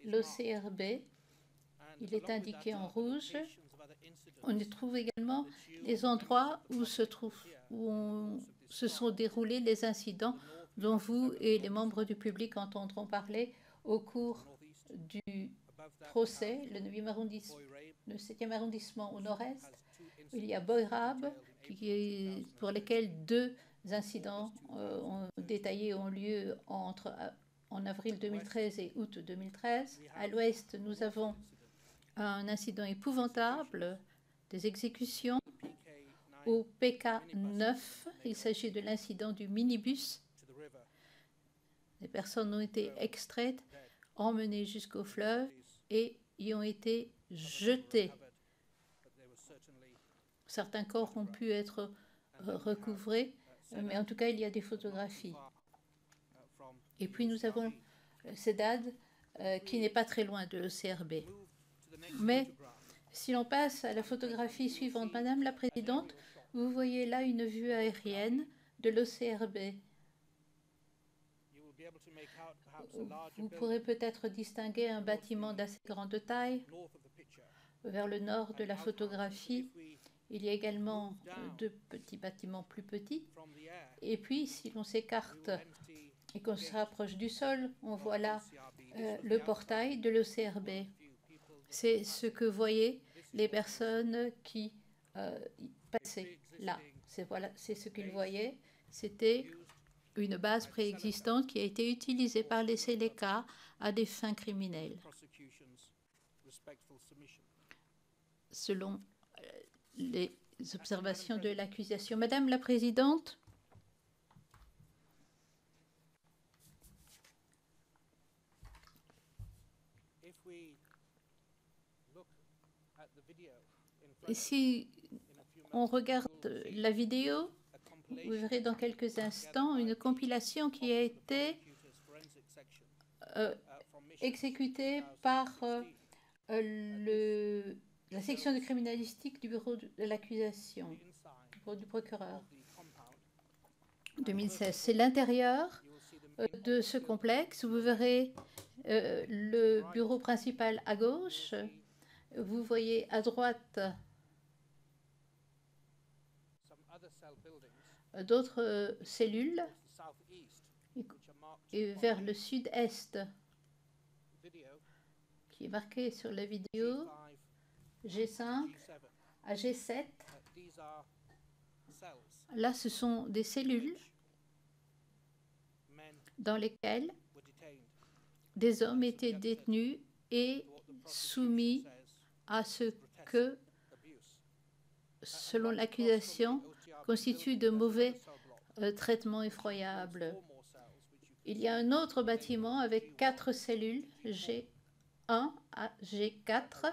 l'OCRB, il est indiqué en rouge. On y trouve également les endroits où se sont déroulés les incidents dont vous et les membres du public entendront parler au cours du procès, le 7e arrondissement au nord-est. Il y a Boyrab, pour lesquels 2 incidents détaillés ont lieu en avril 2013 et août 2013. À l'ouest, nous avons un incident épouvantable, des exécutions. Au PK9, il s'agit de l'incident du minibus. Les personnes ont été extraites, emmenées jusqu'au fleuve et y ont été jetées. Certains corps ont pu être recouvrés, mais en tout cas, il y a des photographies. Et puis, nous avons Cedad, qui n'est pas très loin de l'OCRB. Mais si l'on passe à la photographie suivante, Madame la Présidente, vous voyez là une vue aérienne de l'OCRB. Vous pourrez peut-être distinguer un bâtiment d'assez grande taille. Vers le nord de la photographie, il y a également 2 petits bâtiments plus petits. Et puis, si l'on s'écarte et qu'on se rapproche du sol, on voit là le portail de l'OCRB. C'est ce que voyaient les personnes qui passaient là. C'est ce qu'ils voyaient. C'était une base préexistante qui a été utilisée par les Seleka à des fins criminelles, selon les observations de l'accusation. Madame la Présidente, si on regarde la vidéo, vous verrez dans quelques instants une compilation qui a été exécutée par la section de criminalistique du bureau de l'accusation, du bureau du procureur. 2016. C'est l'intérieur de ce complexe. Vous verrez le bureau principal à gauche. Vous voyez à droite d'autres cellules et vers le sud-est, qui est marqué sur la vidéo, G5 à G7. Là, ce sont des cellules dans lesquelles des hommes étaient détenus et soumis à ce que, selon l'accusation, constitue de mauvais traitements effroyables. Il y a un autre bâtiment avec 4 cellules, G1 à G4.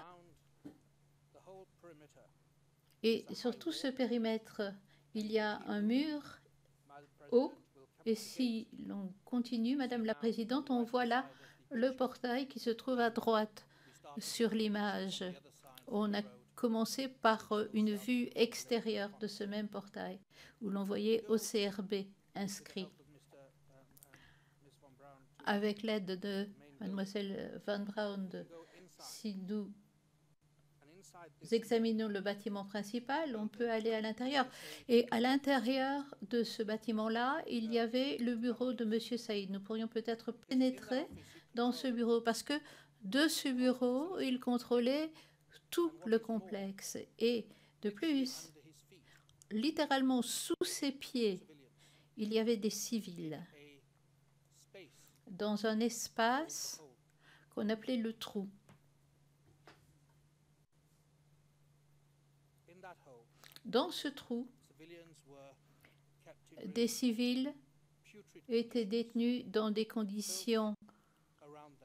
Et sur tout ce périmètre, il y a un mur haut. Et si l'on continue, Madame la Présidente, on voit là le portail qui se trouve à droite sur l'image. On a commencer par une vue extérieure de ce même portail, où l'on voyait OCRB inscrit. Avec l'aide de Mademoiselle Van Braun, si nous examinons le bâtiment principal, on peut aller à l'intérieur. Et à l'intérieur de ce bâtiment-là, il y avait le bureau de M. Saïd. Nous pourrions peut-être pénétrer dans ce bureau parce que de ce bureau, il contrôlait tout le complexe. Et de plus, littéralement sous ses pieds, il y avait des civils dans un espace qu'on appelait le trou. Dans ce trou, des civils étaient détenus dans des conditions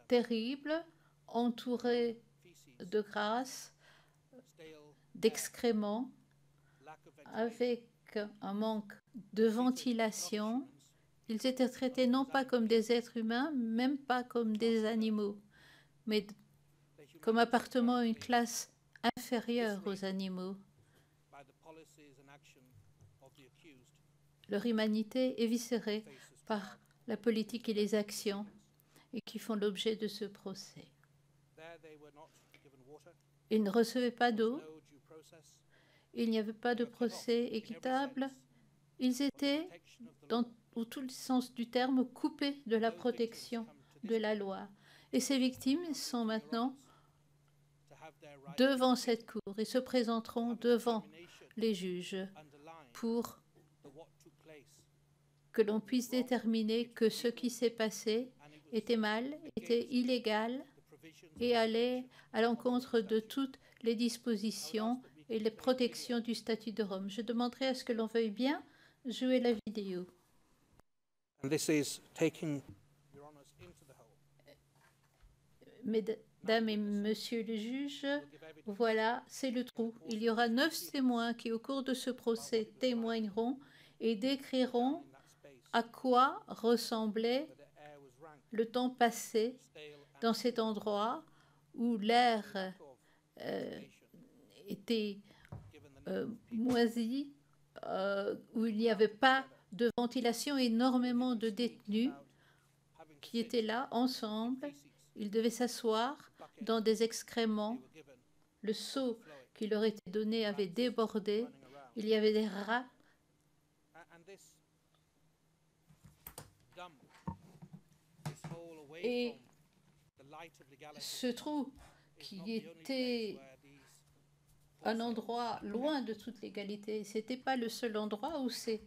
terribles, entourés de grâce, d'excréments, avec un manque de ventilation. Ils étaient traités non pas comme des êtres humains, même pas comme des animaux, mais comme appartenant à une classe inférieure aux animaux. Leur humanité est viscérée par la politique et les actions et qui font l'objet de ce procès. Ils ne recevaient pas d'eau, il n'y avait pas de procès équitable, ils étaient, dans tout le sens du terme, coupés de la protection de la loi. Et ces victimes sont maintenant devant cette cour et se présenteront devant les juges pour que l'on puisse déterminer que ce qui s'est passé était mal, était illégal et allait à l'encontre de toutes les dispositions et les protections du statut de Rome. Je demanderai à ce que l'on veuille bien jouer la vidéo. Mesdames et messieurs les juges, voilà, c'est le trou. Il y aura 9 témoins qui, au cours de ce procès, témoigneront et décriront à quoi ressemblait le temps passé dans cet endroit où l'air était moisi, où il n'y avait pas de ventilation, énormément de détenus qui étaient là ensemble. Ils devaient s'asseoir dans des excréments. Le seau qui leur était donné avait débordé. Il y avait des rats. Et ce trou qui était un endroit loin de toute légalité, ce n'était pas le seul endroit où ces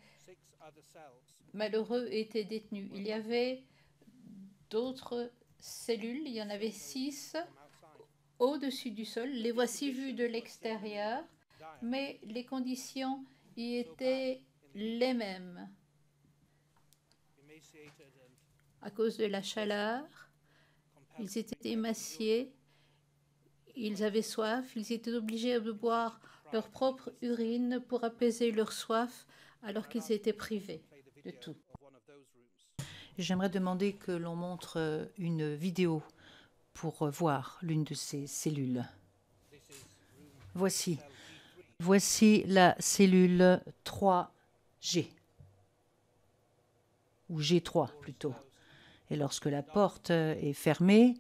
malheureux étaient détenus. Il y avait d'autres cellules, il y en avait 6 au-dessus du sol. Les voici vues de l'extérieur, mais les conditions y étaient les mêmes. À cause de la chaleur, ils étaient émaciés, ils avaient soif, ils étaient obligés de boire leur propre urine pour apaiser leur soif alors qu'ils étaient privés de tout. J'aimerais demander que l'on montre une vidéo pour voir l'une de ces cellules. Voici la cellule 3G, ou G3 plutôt. Et lorsque la porte est fermée,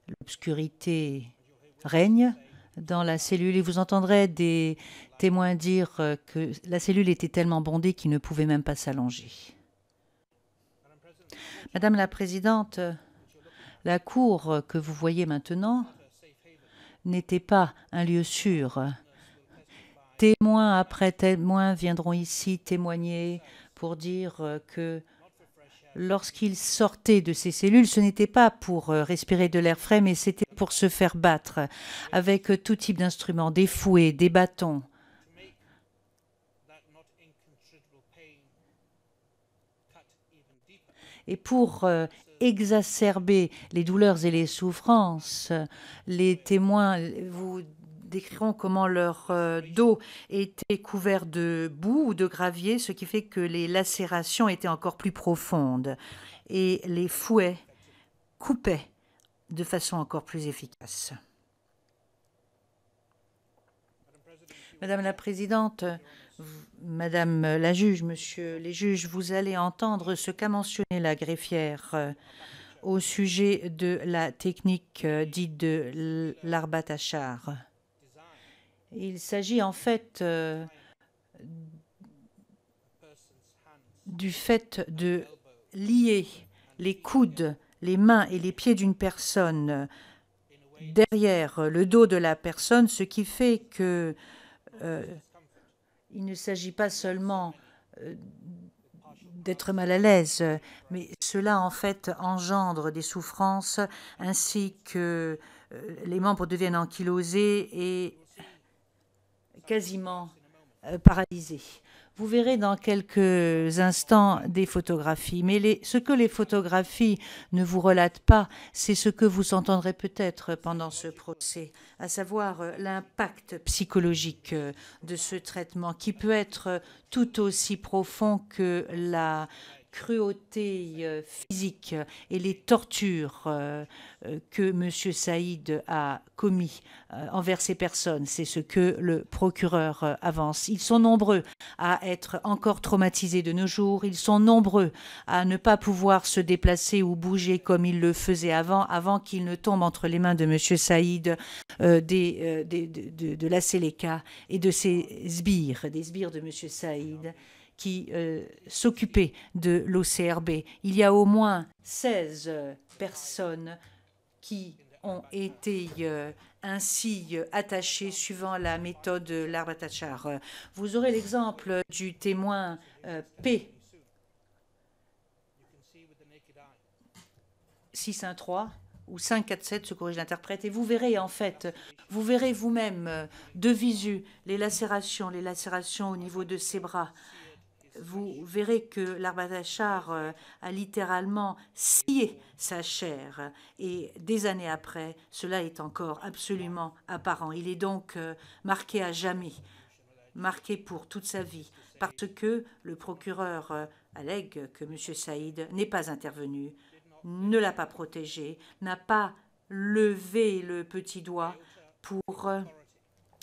l'obscurité règne dans la cellule et vous entendrez des témoins dire que la cellule était tellement bondée qu'ils ne pouvaient même pas s'allonger. Madame la Présidente, la cour que vous voyez maintenant n'était pas un lieu sûr. Témoins après témoins viendront ici témoigner pour dire que lorsqu'ils sortaient de ces cellules, ce n'était pas pour respirer de l'air frais, mais c'était pour se faire battre avec tout type d'instruments, des fouets, des bâtons. Et pour exacerber les douleurs et les souffrances, les témoins vous décriront comment leur dos était couvert de boue ou de gravier, ce qui fait que les lacérations étaient encore plus profondes et les fouets coupaient de façon encore plus efficace. Madame la Présidente, Madame la juge, Monsieur les juges, vous allez entendre ce qu'a mentionné la greffière au sujet de la technique dite de l'arbatachar. Il s'agit en fait du fait de lier les coudes, les mains et les pieds d'une personne derrière le dos de la personne, ce qui fait que il ne s'agit pas seulement d'être mal à l'aise, mais cela en fait engendre des souffrances ainsi que les membres deviennent ankylosés et quasiment paralysés. Vous verrez dans quelques instants des photographies, mais ce que les photographies ne vous relatent pas, c'est ce que vous entendrez peut-être pendant ce procès, à savoir l'impact psychologique de ce traitement qui peut être tout aussi profond que la cruauté physique et les tortures que M. Saïd a commis envers ces personnes. C'est ce que le procureur avance. Ils sont nombreux à être encore traumatisés de nos jours. Ils sont nombreux à ne pas pouvoir se déplacer ou bouger comme ils le faisaient avant qu'ils ne tombent entre les mains de M. Saïd, de la Seleka et de ses sbires, des sbires de M. Saïd, qui s'occupaient de l'OCRB. Il y a au moins 16 personnes qui ont été ainsi attachées suivant la méthode l'arbatachar. Vous aurez l'exemple du témoin P. 613 ou 547, se corrige l'interprète, et vous verrez en fait, vous verrez vous-même de visu les lacérations au niveau de ses bras. Vous verrez que l'arbatachar a littéralement scié sa chair et des années après, cela est encore absolument apparent. Il est donc marqué à jamais, marqué pour toute sa vie, parce que le procureur allègue que M. Saïd n'est pas intervenu, ne l'a pas protégé, n'a pas levé le petit doigt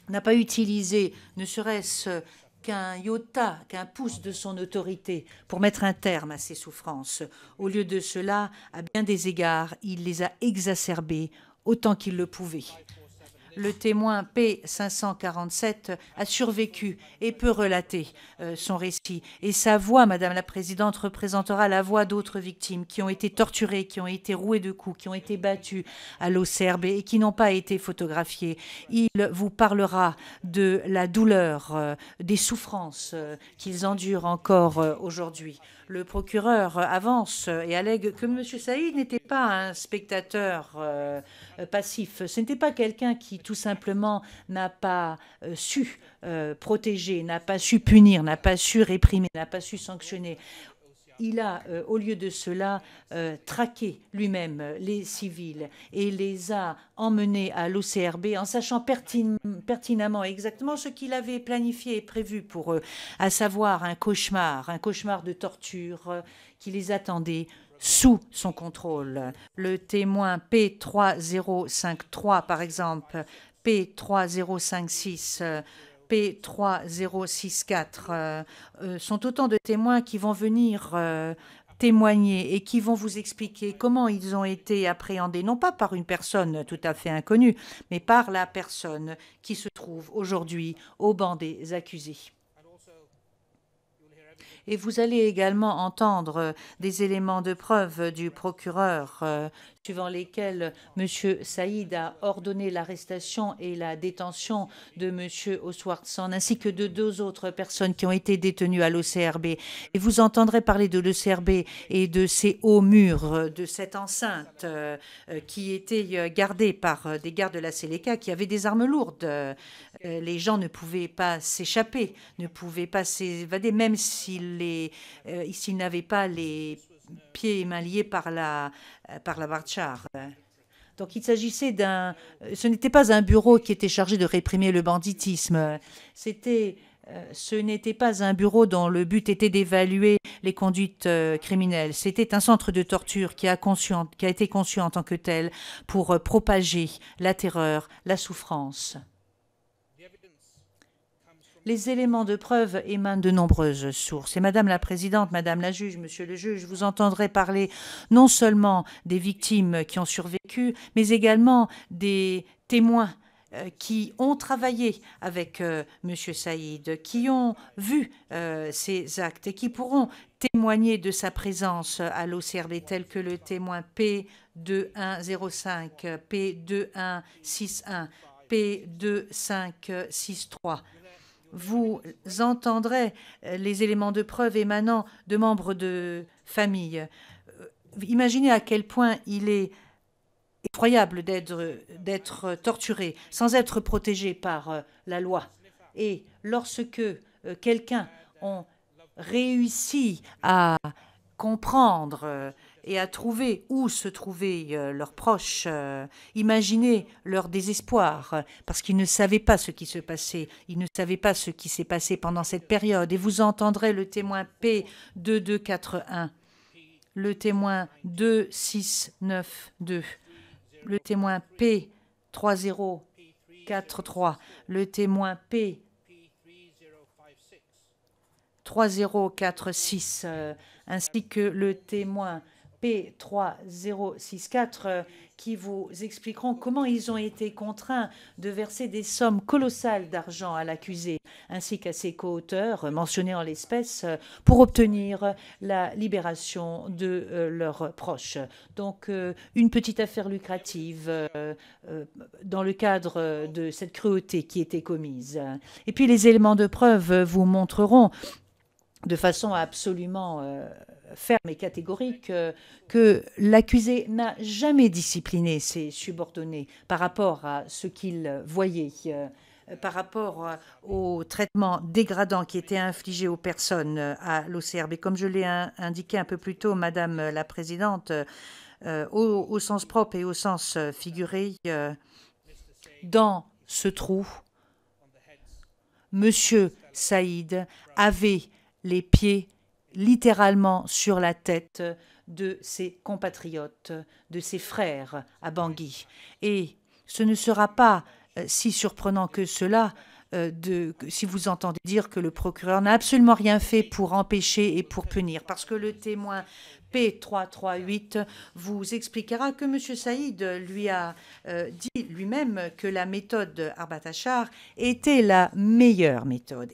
n'a pas utilisé ne serait-ce qu'un iota, qu'un pouce de son autorité pour mettre un terme à ses souffrances. Au lieu de cela, à bien des égards, il les a exacerbées autant qu'il le pouvait. Le témoin P547 a survécu et peut relater son récit. Et sa voix, Madame la Présidente, représentera la voix d'autres victimes qui ont été torturées, qui ont été rouées de coups, qui ont été battues à l'OCRB et qui n'ont pas été photographiées. Il vous parlera de la douleur, des souffrances qu'ils endurent encore aujourd'hui. Le procureur avance et allègue que M. Saïd n'était pas un spectateur passif. Ce n'était pas quelqu'un qui, tout simplement, n'a pas su protéger, n'a pas su punir, n'a pas su réprimer, n'a pas su sanctionner. Il a, au lieu de cela, traqué lui-même les civils et les a emmenés à l'OCRB en sachant pertinemment exactement ce qu'il avait planifié et prévu pour eux, à savoir un cauchemar de torture qui les attendait sous son contrôle. Le témoin P3053, par exemple, P3056, P3064 sont autant de témoins qui vont venir témoigner et qui vont vous expliquer comment ils ont été appréhendés, non pas par une personne tout à fait inconnue, mais par la personne qui se trouve aujourd'hui au banc des accusés. Et vous allez également entendre des éléments de preuve du procureur suivant lesquels M. Saïd a ordonné l'arrestation et la détention de M. Oswaldson ainsi que de 2 autres personnes qui ont été détenues à l'OCRB. Et vous entendrez parler de l'OCRB et de ces hauts murs, de cette enceinte qui était gardée par des gardes de la Seleka qui avaient des armes lourdes. Les gens ne pouvaient pas s'échapper, ne pouvaient pas s'évader, même s'ils n'avaient pas les pieds et mains liés par la barchar. Donc il s'agissait ce n'était pas un bureau qui était chargé de réprimer le banditisme. Ce n'était pas un bureau dont le but était d'évaluer les conduites criminelles. C'était un centre de torture qui a été conçu en tant que tel pour propager la terreur, la souffrance. Les éléments de preuve émanent de nombreuses sources. Et Madame la Présidente, Madame la Juge, Monsieur le Juge, vous entendrez parler non seulement des victimes qui ont survécu, mais également des témoins qui ont travaillé avec Monsieur Saïd, qui ont vu ces actes et qui pourront témoigner de sa présence à l'OCRB, tel que le témoin P2105, P2161, P2563. Vous entendrez les éléments de preuve émanant de membres de famille. Imaginez à quel point il est effroyable d'être torturé sans être protégé par la loi. Et lorsque quelqu'un a réussi à comprendre et à trouver où se trouvaient leurs proches, imaginez leur désespoir, parce qu'ils ne savaient pas ce qui se passait, ils ne savaient pas ce qui s'est passé pendant cette période. Et vous entendrez le témoin P2241, le témoin 2692, le témoin P3043, le témoin P3046, ainsi que le témoin P3064 qui vous expliqueront comment ils ont été contraints de verser des sommes colossales d'argent à l'accusé, ainsi qu'à ses co-auteurs mentionnés en l'espèce, pour obtenir la libération de leurs proches. Donc, une petite affaire lucrative dans le cadre de cette cruauté qui était commise. Et puis, les éléments de preuve vous montreront de façon absolument ferme et catégorique que l'accusé n'a jamais discipliné ses subordonnés par rapport à ce qu'il voyait, par rapport au traitement dégradant qui était infligé aux personnes à l'OCRB. Comme je l'ai indiqué un peu plus tôt, Madame la Présidente, au sens propre et au sens figuré, dans ce trou, Monsieur Saïd avait les pieds littéralement sur la tête de ses compatriotes, de ses frères à Bangui. Et ce ne sera pas si surprenant que cela si vous entendez dire que le procureur n'a absolument rien fait pour empêcher et pour punir, parce que le témoin P338 vous expliquera que M. Saïd lui a dit lui-même que la méthode Arbatachar était la meilleure méthode,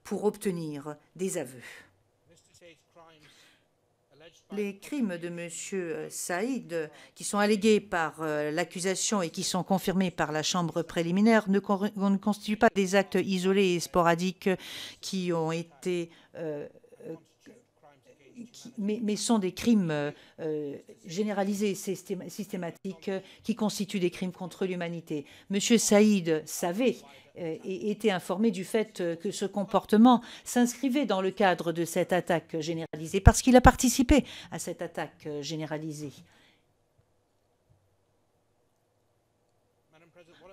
pour obtenir des aveux. Les crimes de M. Saïd, qui sont allégués par l'accusation et qui sont confirmés par la chambre préliminaire, ne constituent pas des actes isolés et sporadiques qui ont été mais sont des crimes généralisés et systématiques qui constituent des crimes contre l'humanité. M. Saïd savait et était informé du fait que ce comportement s'inscrivait dans le cadre de cette attaque généralisée, parce qu'il a participé à cette attaque généralisée.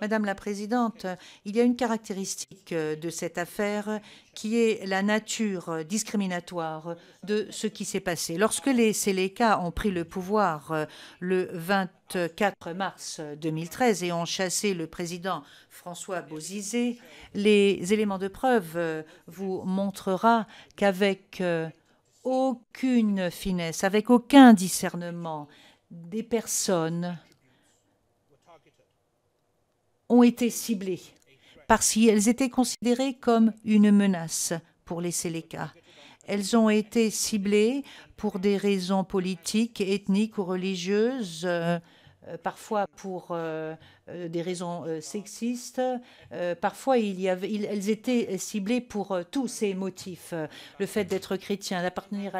Madame la Présidente, il y a une caractéristique de cette affaire qui est la nature discriminatoire de ce qui s'est passé. Lorsque les Séléka ont pris le pouvoir le 24 mars 2013 et ont chassé le président François Bozizé, les éléments de preuve vous montrera qu'avec aucune finesse, avec aucun discernement, des personnes ont été ciblées parce qu'elles étaient considérées comme une menace pour les Séléka. Elles ont été ciblées pour des raisons politiques, ethniques ou religieuses, parfois pour des raisons sexistes. Parfois, elles étaient ciblées pour tous ces motifs. Le fait d'être chrétien, d'appartenir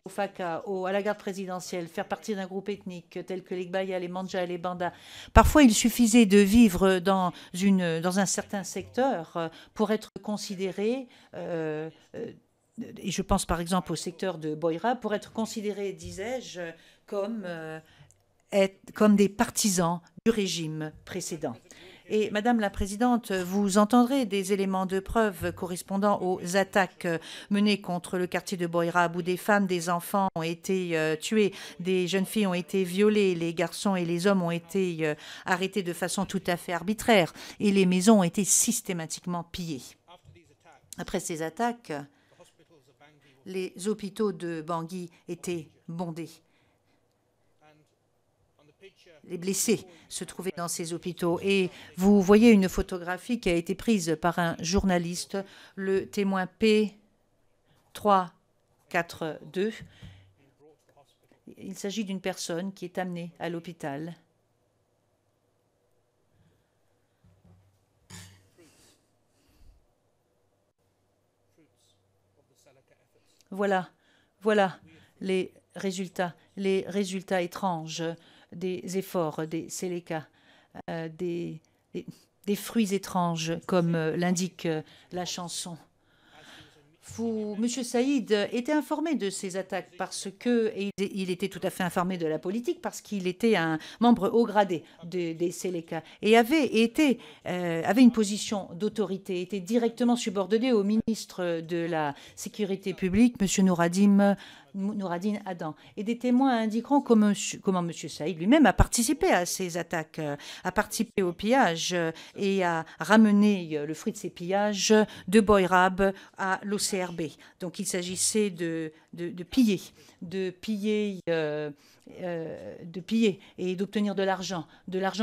au FACA, à la garde présidentielle, faire partie d'un groupe ethnique tel que les Gbaya, les Mandja et les Banda. Parfois, il suffisait de vivre dans un certain secteur pour être considéré et je pense par exemple au secteur de Boïra, pour être considérés, disais-je, comme des partisans du régime précédent. Et Madame la Présidente, vous entendrez des éléments de preuve correspondant aux attaques menées contre le quartier de Boirab, où des femmes, des enfants ont été tués, des jeunes filles ont été violées, les garçons et les hommes ont été arrêtés de façon tout à fait arbitraire et les maisons ont été systématiquement pillées. Après ces attaques, les hôpitaux de Bangui étaient bondés. Les blessés se trouvaient dans ces hôpitaux. Et vous voyez une photographie qui a été prise par un journaliste, le témoin P342. Il s'agit d'une personne qui est amenée à l'hôpital. Voilà les résultats étranges des efforts des Seleka, des fruits étranges, comme l'indique la chanson. Monsieur Saïd était informé de ces attaques parce que, et il était tout à fait informé de la politique parce qu'il était un membre haut gradé des Seleka et avait une position d'autorité, était directement subordonné au ministre de la Sécurité publique, Monsieur Nouradine Adam. Et des témoins indiqueront comment M. Saïd lui-même a participé à ces attaques, a participé au pillage et a ramené le fruit de ces pillages de Boirab à l'OCRB. Donc il s'agissait de piller et d'obtenir de l'argent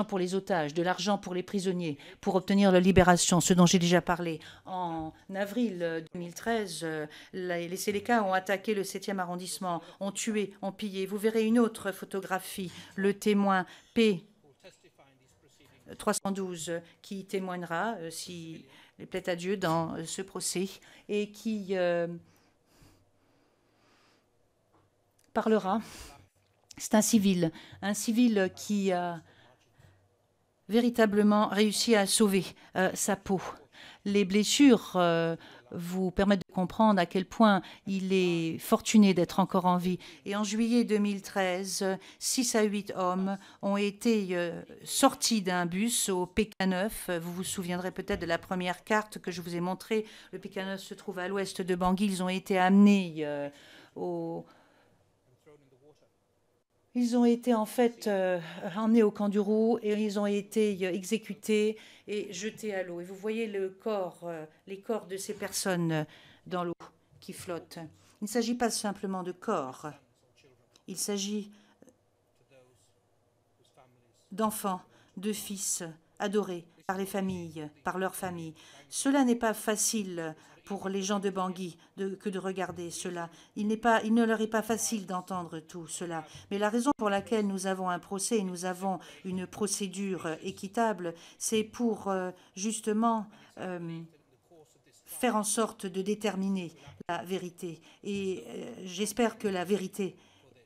pour les otages, de l'argent pour les prisonniers, pour obtenir leur libération, ce dont j'ai déjà parlé. En avril 2013, les Seleka ont attaqué le 7e arrondissement, ont tué, ont pillé. Vous verrez une autre photographie, le témoin P312, qui témoignera, si il plaît à Dieu, dans ce procès, et qui parlera. C'est un civil qui a véritablement réussi à sauver sa peau. Les blessures vous permettent de comprendre à quel point il est fortuné d'être encore en vie. Et en juillet 2013, 6 à 8 hommes ont été sortis d'un bus au PK9. Vous vous souviendrez peut-être de la première carte que je vous ai montrée. Le PK9 se trouve à l'ouest de Bangui. Ils ont été amenés Ils ont été en fait emmenés au camp du Roux et ils ont été exécutés et jetés à l'eau. Et vous voyez les corps de ces personnes dans l'eau qui flottent. Il ne s'agit pas simplement de corps. Il s'agit d'enfants, de fils adorés par les familles, par leurs familles. Cela n'est pas facile pour les gens de Bangui que de regarder cela. Il ne leur est pas facile d'entendre tout cela. Mais la raison pour laquelle nous avons un procès et nous avons une procédure équitable, c'est pour justement faire en sorte de déterminer la vérité. Et j'espère que la vérité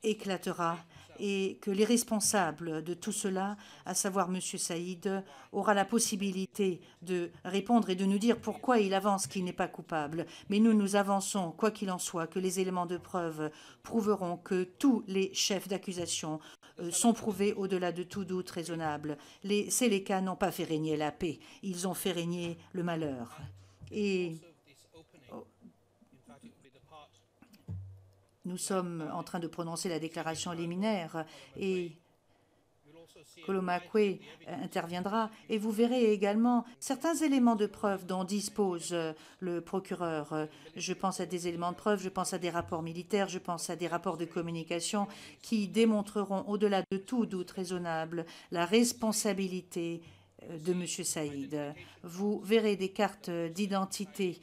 éclatera et que les responsables de tout cela, à savoir M. Saïd, aura la possibilité de répondre et de nous dire pourquoi il avance qu'il n'est pas coupable. Mais nous avançons, quoi qu'il en soit, que les éléments de preuve prouveront que tous les chefs d'accusation sont prouvés au-delà de tout doute raisonnable. Les Seleka n'ont pas fait régner la paix, ils ont fait régner le malheur. Et nous sommes en train de prononcer la déclaration liminaire et Kolomakwe interviendra. Et vous verrez également certains éléments de preuve dont dispose le procureur. Je pense à des éléments de preuve, je pense à des rapports militaires, je pense à des rapports de communication qui démontreront au-delà de tout doute raisonnable la responsabilité de M. Saïd. Vous verrez des cartes d'identité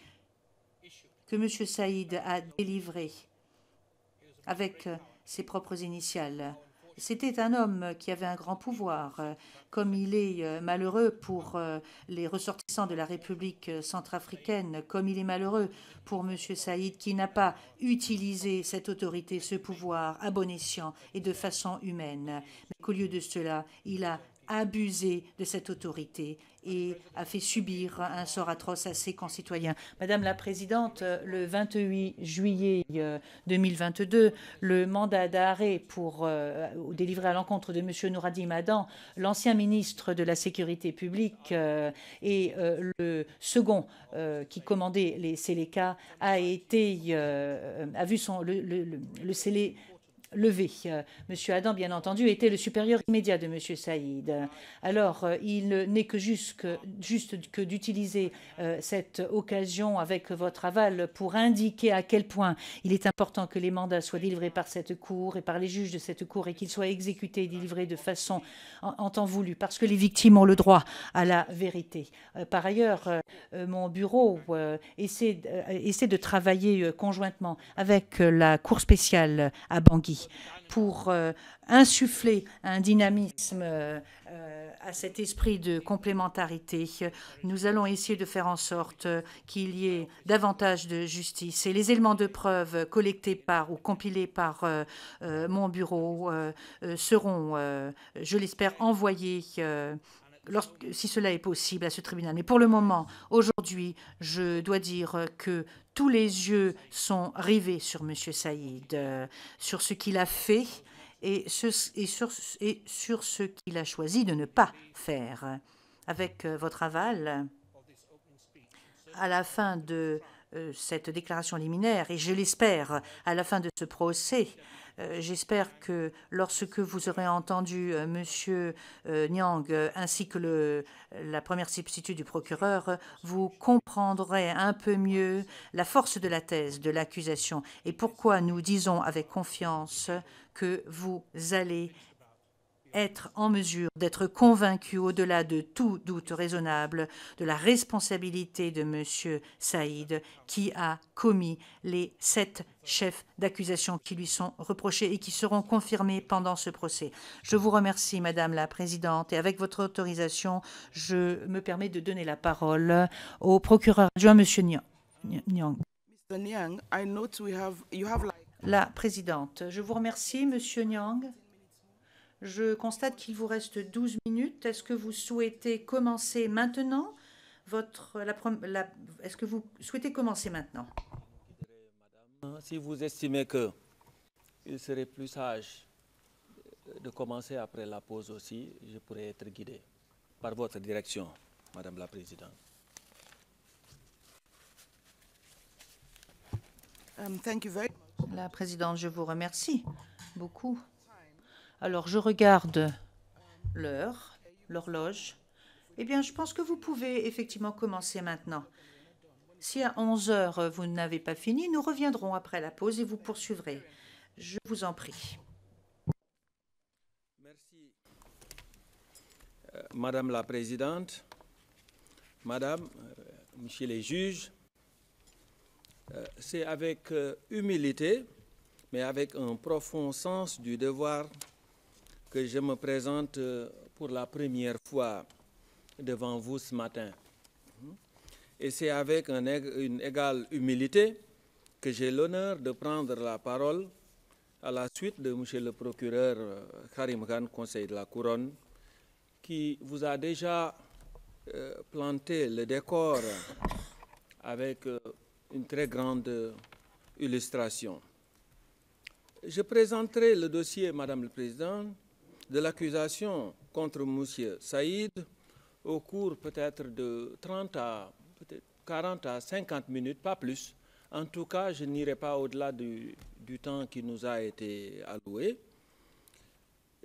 que M. Saïd a délivrées avec ses propres initiales. C'était un homme qui avait un grand pouvoir, comme il est malheureux pour les ressortissants de la République centrafricaine, comme il est malheureux pour M. Saïd qui n'a pas utilisé cette autorité, ce pouvoir à bon escient et de façon humaine, mais qu'au lieu de cela, il a abusé de cette autorité et a fait subir un sort atroce à ses concitoyens. Madame la Présidente, le 28 juillet 2022, le mandat d'arrêt délivré à l'encontre de M. Nouradim Adam, l'ancien ministre de la Sécurité publique et le second qui commandait les Séléka, a vu le scellé levé. Monsieur Adam, bien entendu, était le supérieur immédiat de Monsieur Saïd. Alors, il n'est que juste que d'utiliser cette occasion avec votre aval pour indiquer à quel point il est important que les mandats soient délivrés par cette Cour et par les juges de cette Cour et qu'ils soient exécutés et délivrés de façon en temps voulu, parce que les victimes ont le droit à la vérité. Par ailleurs, mon bureau essaie de travailler conjointement avec la Cour spéciale à Bangui pour insuffler un dynamisme à cet esprit de complémentarité. Nous allons essayer de faire en sorte qu'il y ait davantage de justice. Et les éléments de preuve collectés ou compilés par mon bureau seront, je l'espère, envoyés si cela est possible à ce tribunal. Mais pour le moment, aujourd'hui, je dois dire que tous les yeux sont rivés sur M. Saïd, sur ce qu'il a fait et sur ce qu'il a choisi de ne pas faire. Avec votre aval, à la fin de cette déclaration liminaire, et je l'espère à la fin de ce procès, j'espère que lorsque vous aurez entendu Monsieur Nyang ainsi que la première substitut du procureur, vous comprendrez un peu mieux la force de la thèse de l'accusation et pourquoi nous disons avec confiance que vous allez être en mesure d'être convaincu au-delà de tout doute raisonnable de la responsabilité de M. Saïd qui a commis les 7 chefs d'accusation qui lui sont reprochés et qui seront confirmés pendant ce procès. Je vous remercie, Madame la Présidente, et avec votre autorisation, je me permets de donner la parole au procureur adjoint, M. Nyang. La Présidente, je vous remercie, M. Nyang. Je constate qu'il vous reste 12 minutes. Est-ce que vous souhaitez commencer maintenant Est-ce que vous souhaitez commencer maintenant? Madame, si vous estimez qu'il serait plus sage de commencer après la pause aussi, je pourrais être guidé par votre direction, Madame la Présidente. La Présidente, je vous remercie beaucoup. Alors, je regarde l'horloge. Eh bien, je pense que vous pouvez effectivement commencer maintenant. Si à 11 heures, vous n'avez pas fini, nous reviendrons après la pause et vous poursuivrez. Je vous en prie. Merci. Madame la Présidente, Madame, Monsieur les juges, c'est avec humilité, mais avec un profond sens du devoir que je me présente pour la première fois devant vous ce matin. Et c'est avec une égale humilité que j'ai l'honneur de prendre la parole à la suite de M. le procureur Karim Khan, Conseil de la Couronne, qui vous a déjà planté le décor avec une très grande illustration. Je présenterai le dossier, Madame la Présidente, de l'accusation contre M. Saïd au cours peut-être de 40 à 50 minutes, pas plus. En tout cas, je n'irai pas au-delà du temps qui nous a été alloué,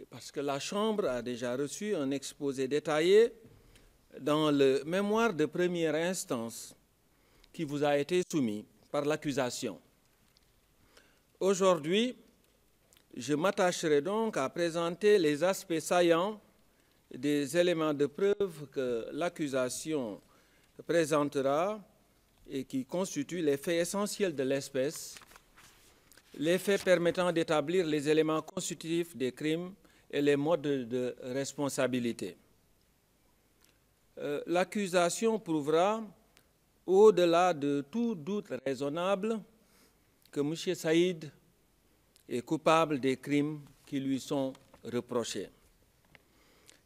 parce que la Chambre a déjà reçu un exposé détaillé dans le mémoire de première instance qui vous a été soumis par l'accusation. Aujourd'hui, je m'attacherai donc à présenter les aspects saillants des éléments de preuve que l'accusation présentera et qui constituent les faits essentiels de l'espèce, les faits permettant d'établir les éléments constitutifs des crimes et les modes de responsabilité. L'accusation prouvera, au-delà de tout doute raisonnable, que M. Saïd est coupable des crimes qui lui sont reprochés.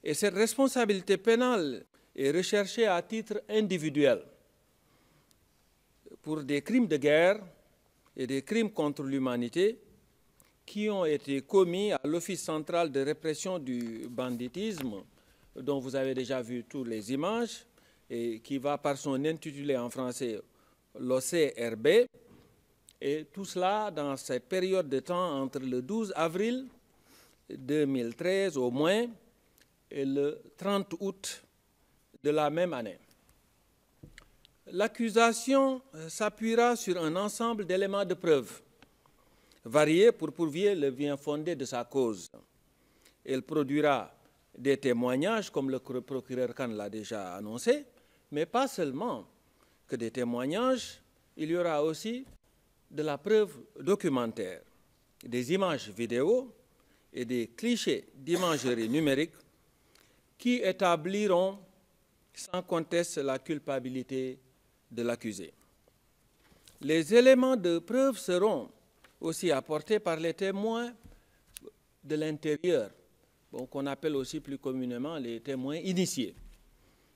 Et cette responsabilité pénale est recherchée à titre individuel pour des crimes de guerre et des crimes contre l'humanité qui ont été commis à l'Office central de répression du banditisme, dont vous avez déjà vu toutes les images, et qui va par son intitulé en français l'OCRB, et tout cela dans cette période de temps entre le 12 avril 2013 au moins et le 30 août de la même année. L'accusation s'appuiera sur un ensemble d'éléments de preuve variés pour prouver le bien fondé de sa cause. Elle produira des témoignages, comme le procureur Khan l'a déjà annoncé, mais pas seulement que des témoignages, il y aura aussi de la preuve documentaire, des images vidéo et des clichés d'imagerie numérique qui établiront sans conteste la culpabilité de l'accusé. Les éléments de preuve seront aussi apportés par les témoins de l'intérieur, qu'on appelle aussi plus communément les témoins initiés.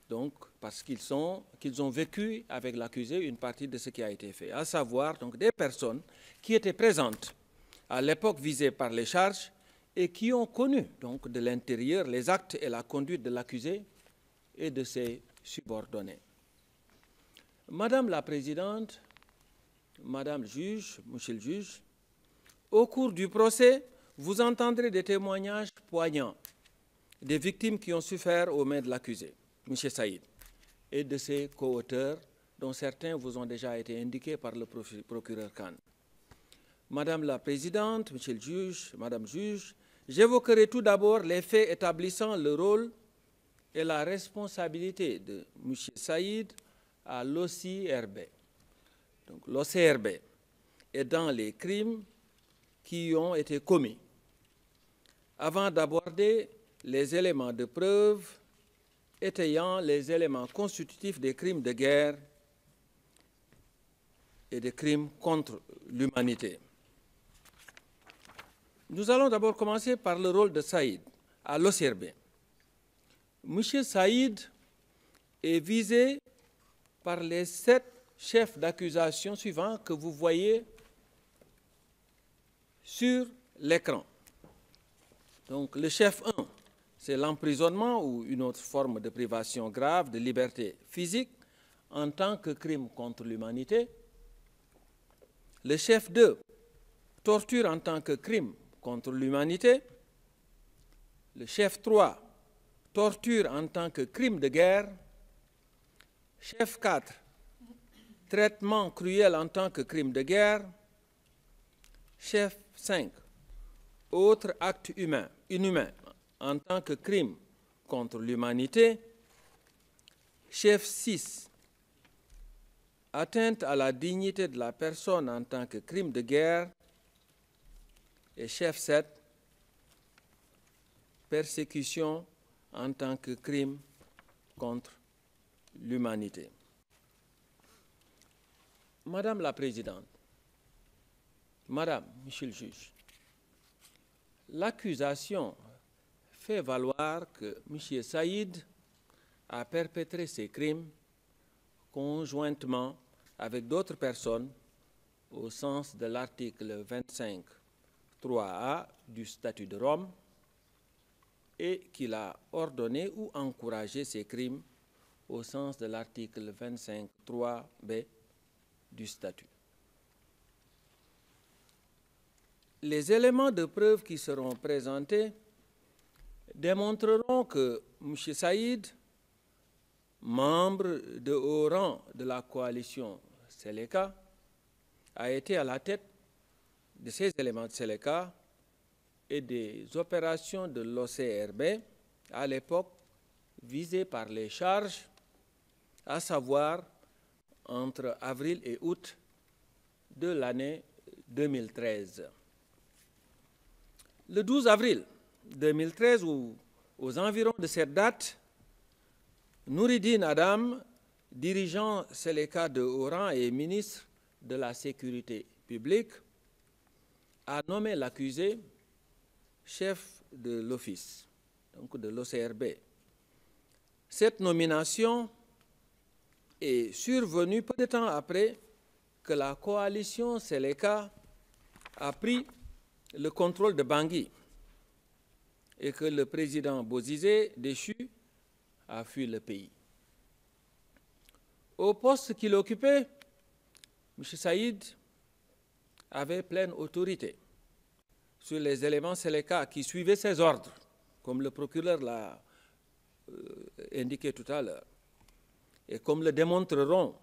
Donc, parce qu'ils ont vécu avec l'accusé une partie de ce qui a été fait, à savoir donc des personnes qui étaient présentes à l'époque visée par les charges et qui ont connu donc de l'intérieur les actes et la conduite de l'accusé et de ses subordonnés. Madame la Présidente, Madame le juge, Monsieur le juge, au cours du procès, vous entendrez des témoignages poignants des victimes qui ont souffert aux mains de l'accusé, M. Saïd, et de ses co-auteurs, dont certains vous ont déjà été indiqués par le procureur Khan. Madame la Présidente, Monsieur le juge, Madame le juge, j'évoquerai tout d'abord les faits établissant le rôle et la responsabilité de M. Saïd à l'OCRB. Donc l'OCRB est dans les crimes qui ont été commis. Avant d'aborder les éléments de preuve étayant les éléments constitutifs des crimes de guerre et des crimes contre l'humanité. Nous allons d'abord commencer par le rôle de Saïd à l'OCRB. M. Saïd est visé par les 7 chefs d'accusation suivants que vous voyez sur l'écran. Donc le chef 1, c'est l'emprisonnement ou une autre forme de privation grave de liberté physique en tant que crime contre l'humanité. Le chef 2, torture en tant que crime contre l'humanité. Le chef 3, torture en tant que crime de guerre. Chef 4, traitement cruel en tant que crime de guerre. Chef 5, autre acte inhumain en tant que crime contre l'humanité. Chef 6, atteinte à la dignité de la personne en tant que crime de guerre. Et chef 7, persécution en tant que crime contre l'humanité. Madame la Présidente, Madame, Monsieur le juge, l'accusation fait valoir que M. Saïd a perpétré ces crimes conjointement avec d'autres personnes au sens de l'article 25.3a du statut de Rome et qu'il a ordonné ou encouragé ces crimes au sens de l'article 25.3b du statut. Les éléments de preuve qui seront présentés démontreront que M. Saïd, membre de haut rang de la coalition Seleka, a été à la tête de ces éléments de Seleka et des opérations de l'OCRB à l'époque visées par les charges, à savoir entre avril et août de l'année 2013. Le 12 avril 2013, ou aux environs de cette date, Noureddine Adam, dirigeant Seleka de haut rang et ministre de la Sécurité publique, a nommé l'accusé chef de l'office donc de l'OCRB. Cette nomination est survenue peu de temps après que la coalition Seleka a pris le contrôle de Bangui et que le président Bozizé, déchu, a fui le pays. Au poste qu'il occupait, M. Saïd avait pleine autorité sur les éléments Seleka qui suivaient ses ordres, comme le procureur l'a indiqué tout à l'heure, et comme le démontreront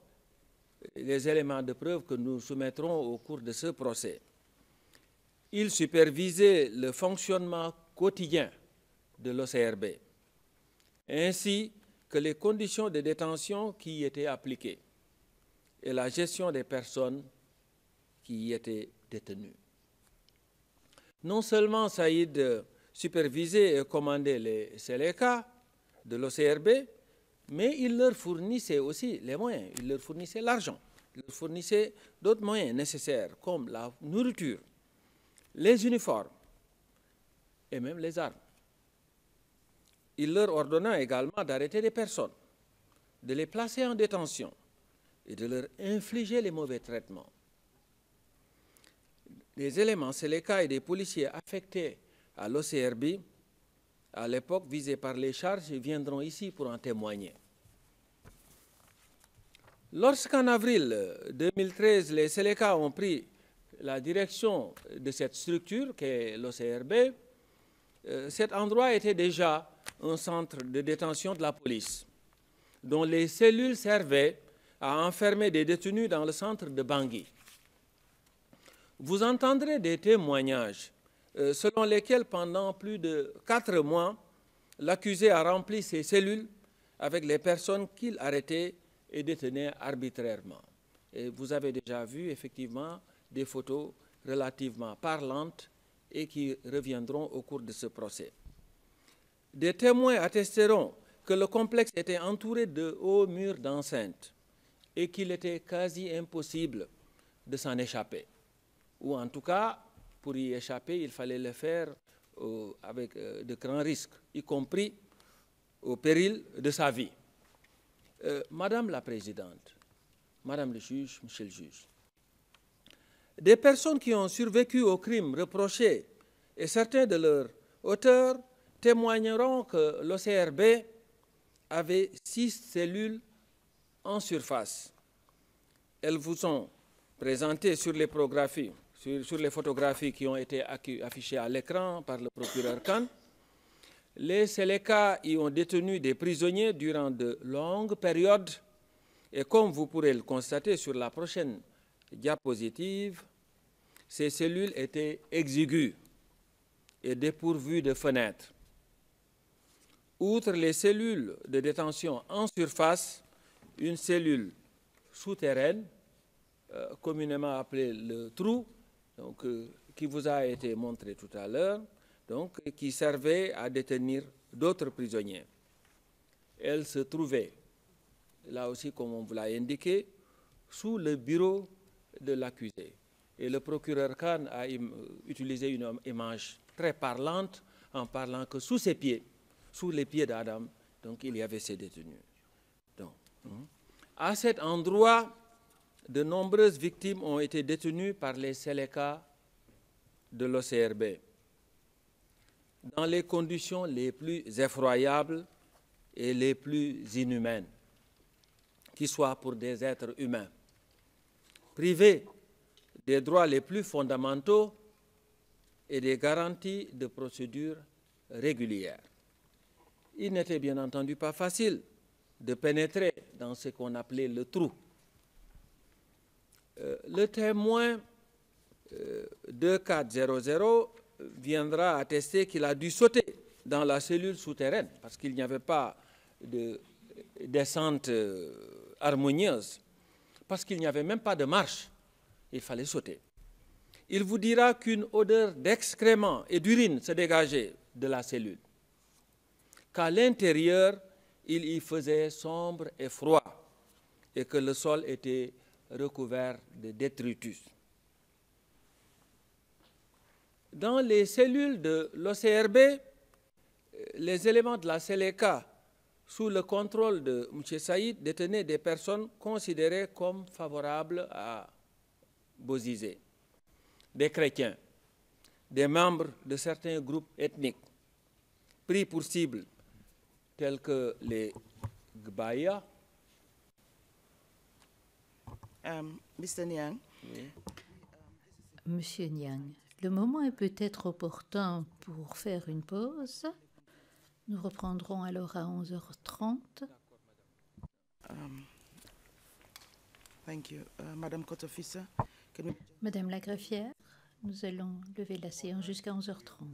les éléments de preuve que nous soumettrons au cours de ce procès. Il supervisait le fonctionnement quotidien de l'OCRB, ainsi que les conditions de détention qui y étaient appliquées et la gestion des personnes qui y étaient détenues. Non seulement Saïd supervisait et commandait les Seleka de l'OCRB, mais il leur fournissait aussi les moyens, il leur fournissait l'argent, il leur fournissait d'autres moyens nécessaires comme la nourriture, les uniformes et même les armes. Il leur ordonna également d'arrêter des personnes, de les placer en détention et de leur infliger les mauvais traitements. Les éléments Seleka et des policiers affectés à l'OCRB, à l'époque visés par les charges, viendront ici pour en témoigner. Lorsqu'en avril 2013, les Seleka ont pris la direction de cette structure qu'est l'OCRB, cet endroit était déjà un centre de détention de la police, dont les cellules servaient à enfermer des détenus dans le centre de Bangui. Vous entendrez des témoignages selon lesquels pendant plus de 4 mois, l'accusé a rempli ses cellules avec les personnes qu'il arrêtait et détenait arbitrairement. Et vous avez déjà vu effectivement des photos relativement parlantes et qui reviendront au cours de ce procès. Des témoins attesteront que le complexe était entouré de hauts murs d'enceinte et qu'il était quasi impossible de s'en échapper. Ou en tout cas, pour y échapper, il fallait le faire avec de grands risques, y compris au péril de sa vie. Madame la Présidente, Madame le juge, Monsieur le juge, des personnes qui ont survécu aux crimes reprochés et certains de leurs auteurs témoigneront que l'OCRB avait 6 cellules en surface. Elles vous sont présentées sur les photographies, sur les photographies qui ont été affichées à l'écran par le procureur Khan. Les Seleka y ont détenu des prisonniers durant de longues périodes et comme vous pourrez le constater sur la prochaine diapositive, ces cellules étaient exiguës et dépourvues de fenêtres. Outre les cellules de détention en surface, une cellule souterraine, communément appelée le trou, donc, qui vous a été montré tout à l'heure, donc, qui servait à détenir d'autres prisonniers. Elle se trouvait, là aussi comme on vous l'a indiqué, sous le bureau de l'accusé. Et le procureur Khan a utilisé une image très parlante en parlant que sous ses pieds, sous les pieds d'Adam, donc il y avait ces détenus. Donc, à cet endroit, de nombreuses victimes ont été détenues par les Seleka de l'OCRB dans les conditions les plus effroyables et les plus inhumaines, qui soient pour des êtres humains, privés des droits les plus fondamentaux et des garanties de procédure régulière. Il n'était bien entendu pas facile de pénétrer dans ce qu'on appelait le trou. Le témoin 2400 viendra attester qu'il a dû sauter dans la cellule souterraine parce qu'il n'y avait pas de descente harmonieuse, parce qu'il n'y avait même pas de marche, il fallait sauter. Il vous dira qu'une odeur d'excréments et d'urine se dégageait de la cellule, qu'à l'intérieur, il y faisait sombre et froid et que le sol était recouvert de détritus. Dans les cellules de l'OCRB, les éléments de la Seleka, sous le contrôle de M. Saïd, détenaient des personnes considérées comme favorables à Bozizé, des chrétiens, des membres de certains groupes ethniques, pris pour cible, tels que les Gbaya. Mr. Nyang. Oui. Monsieur Nyang, le moment est peut-être opportun pour faire une pause. Nous reprendrons alors à 11h30. Thank you. Madame Court Officer, Madame la greffière, nous allons lever la séance jusqu'à 11h30.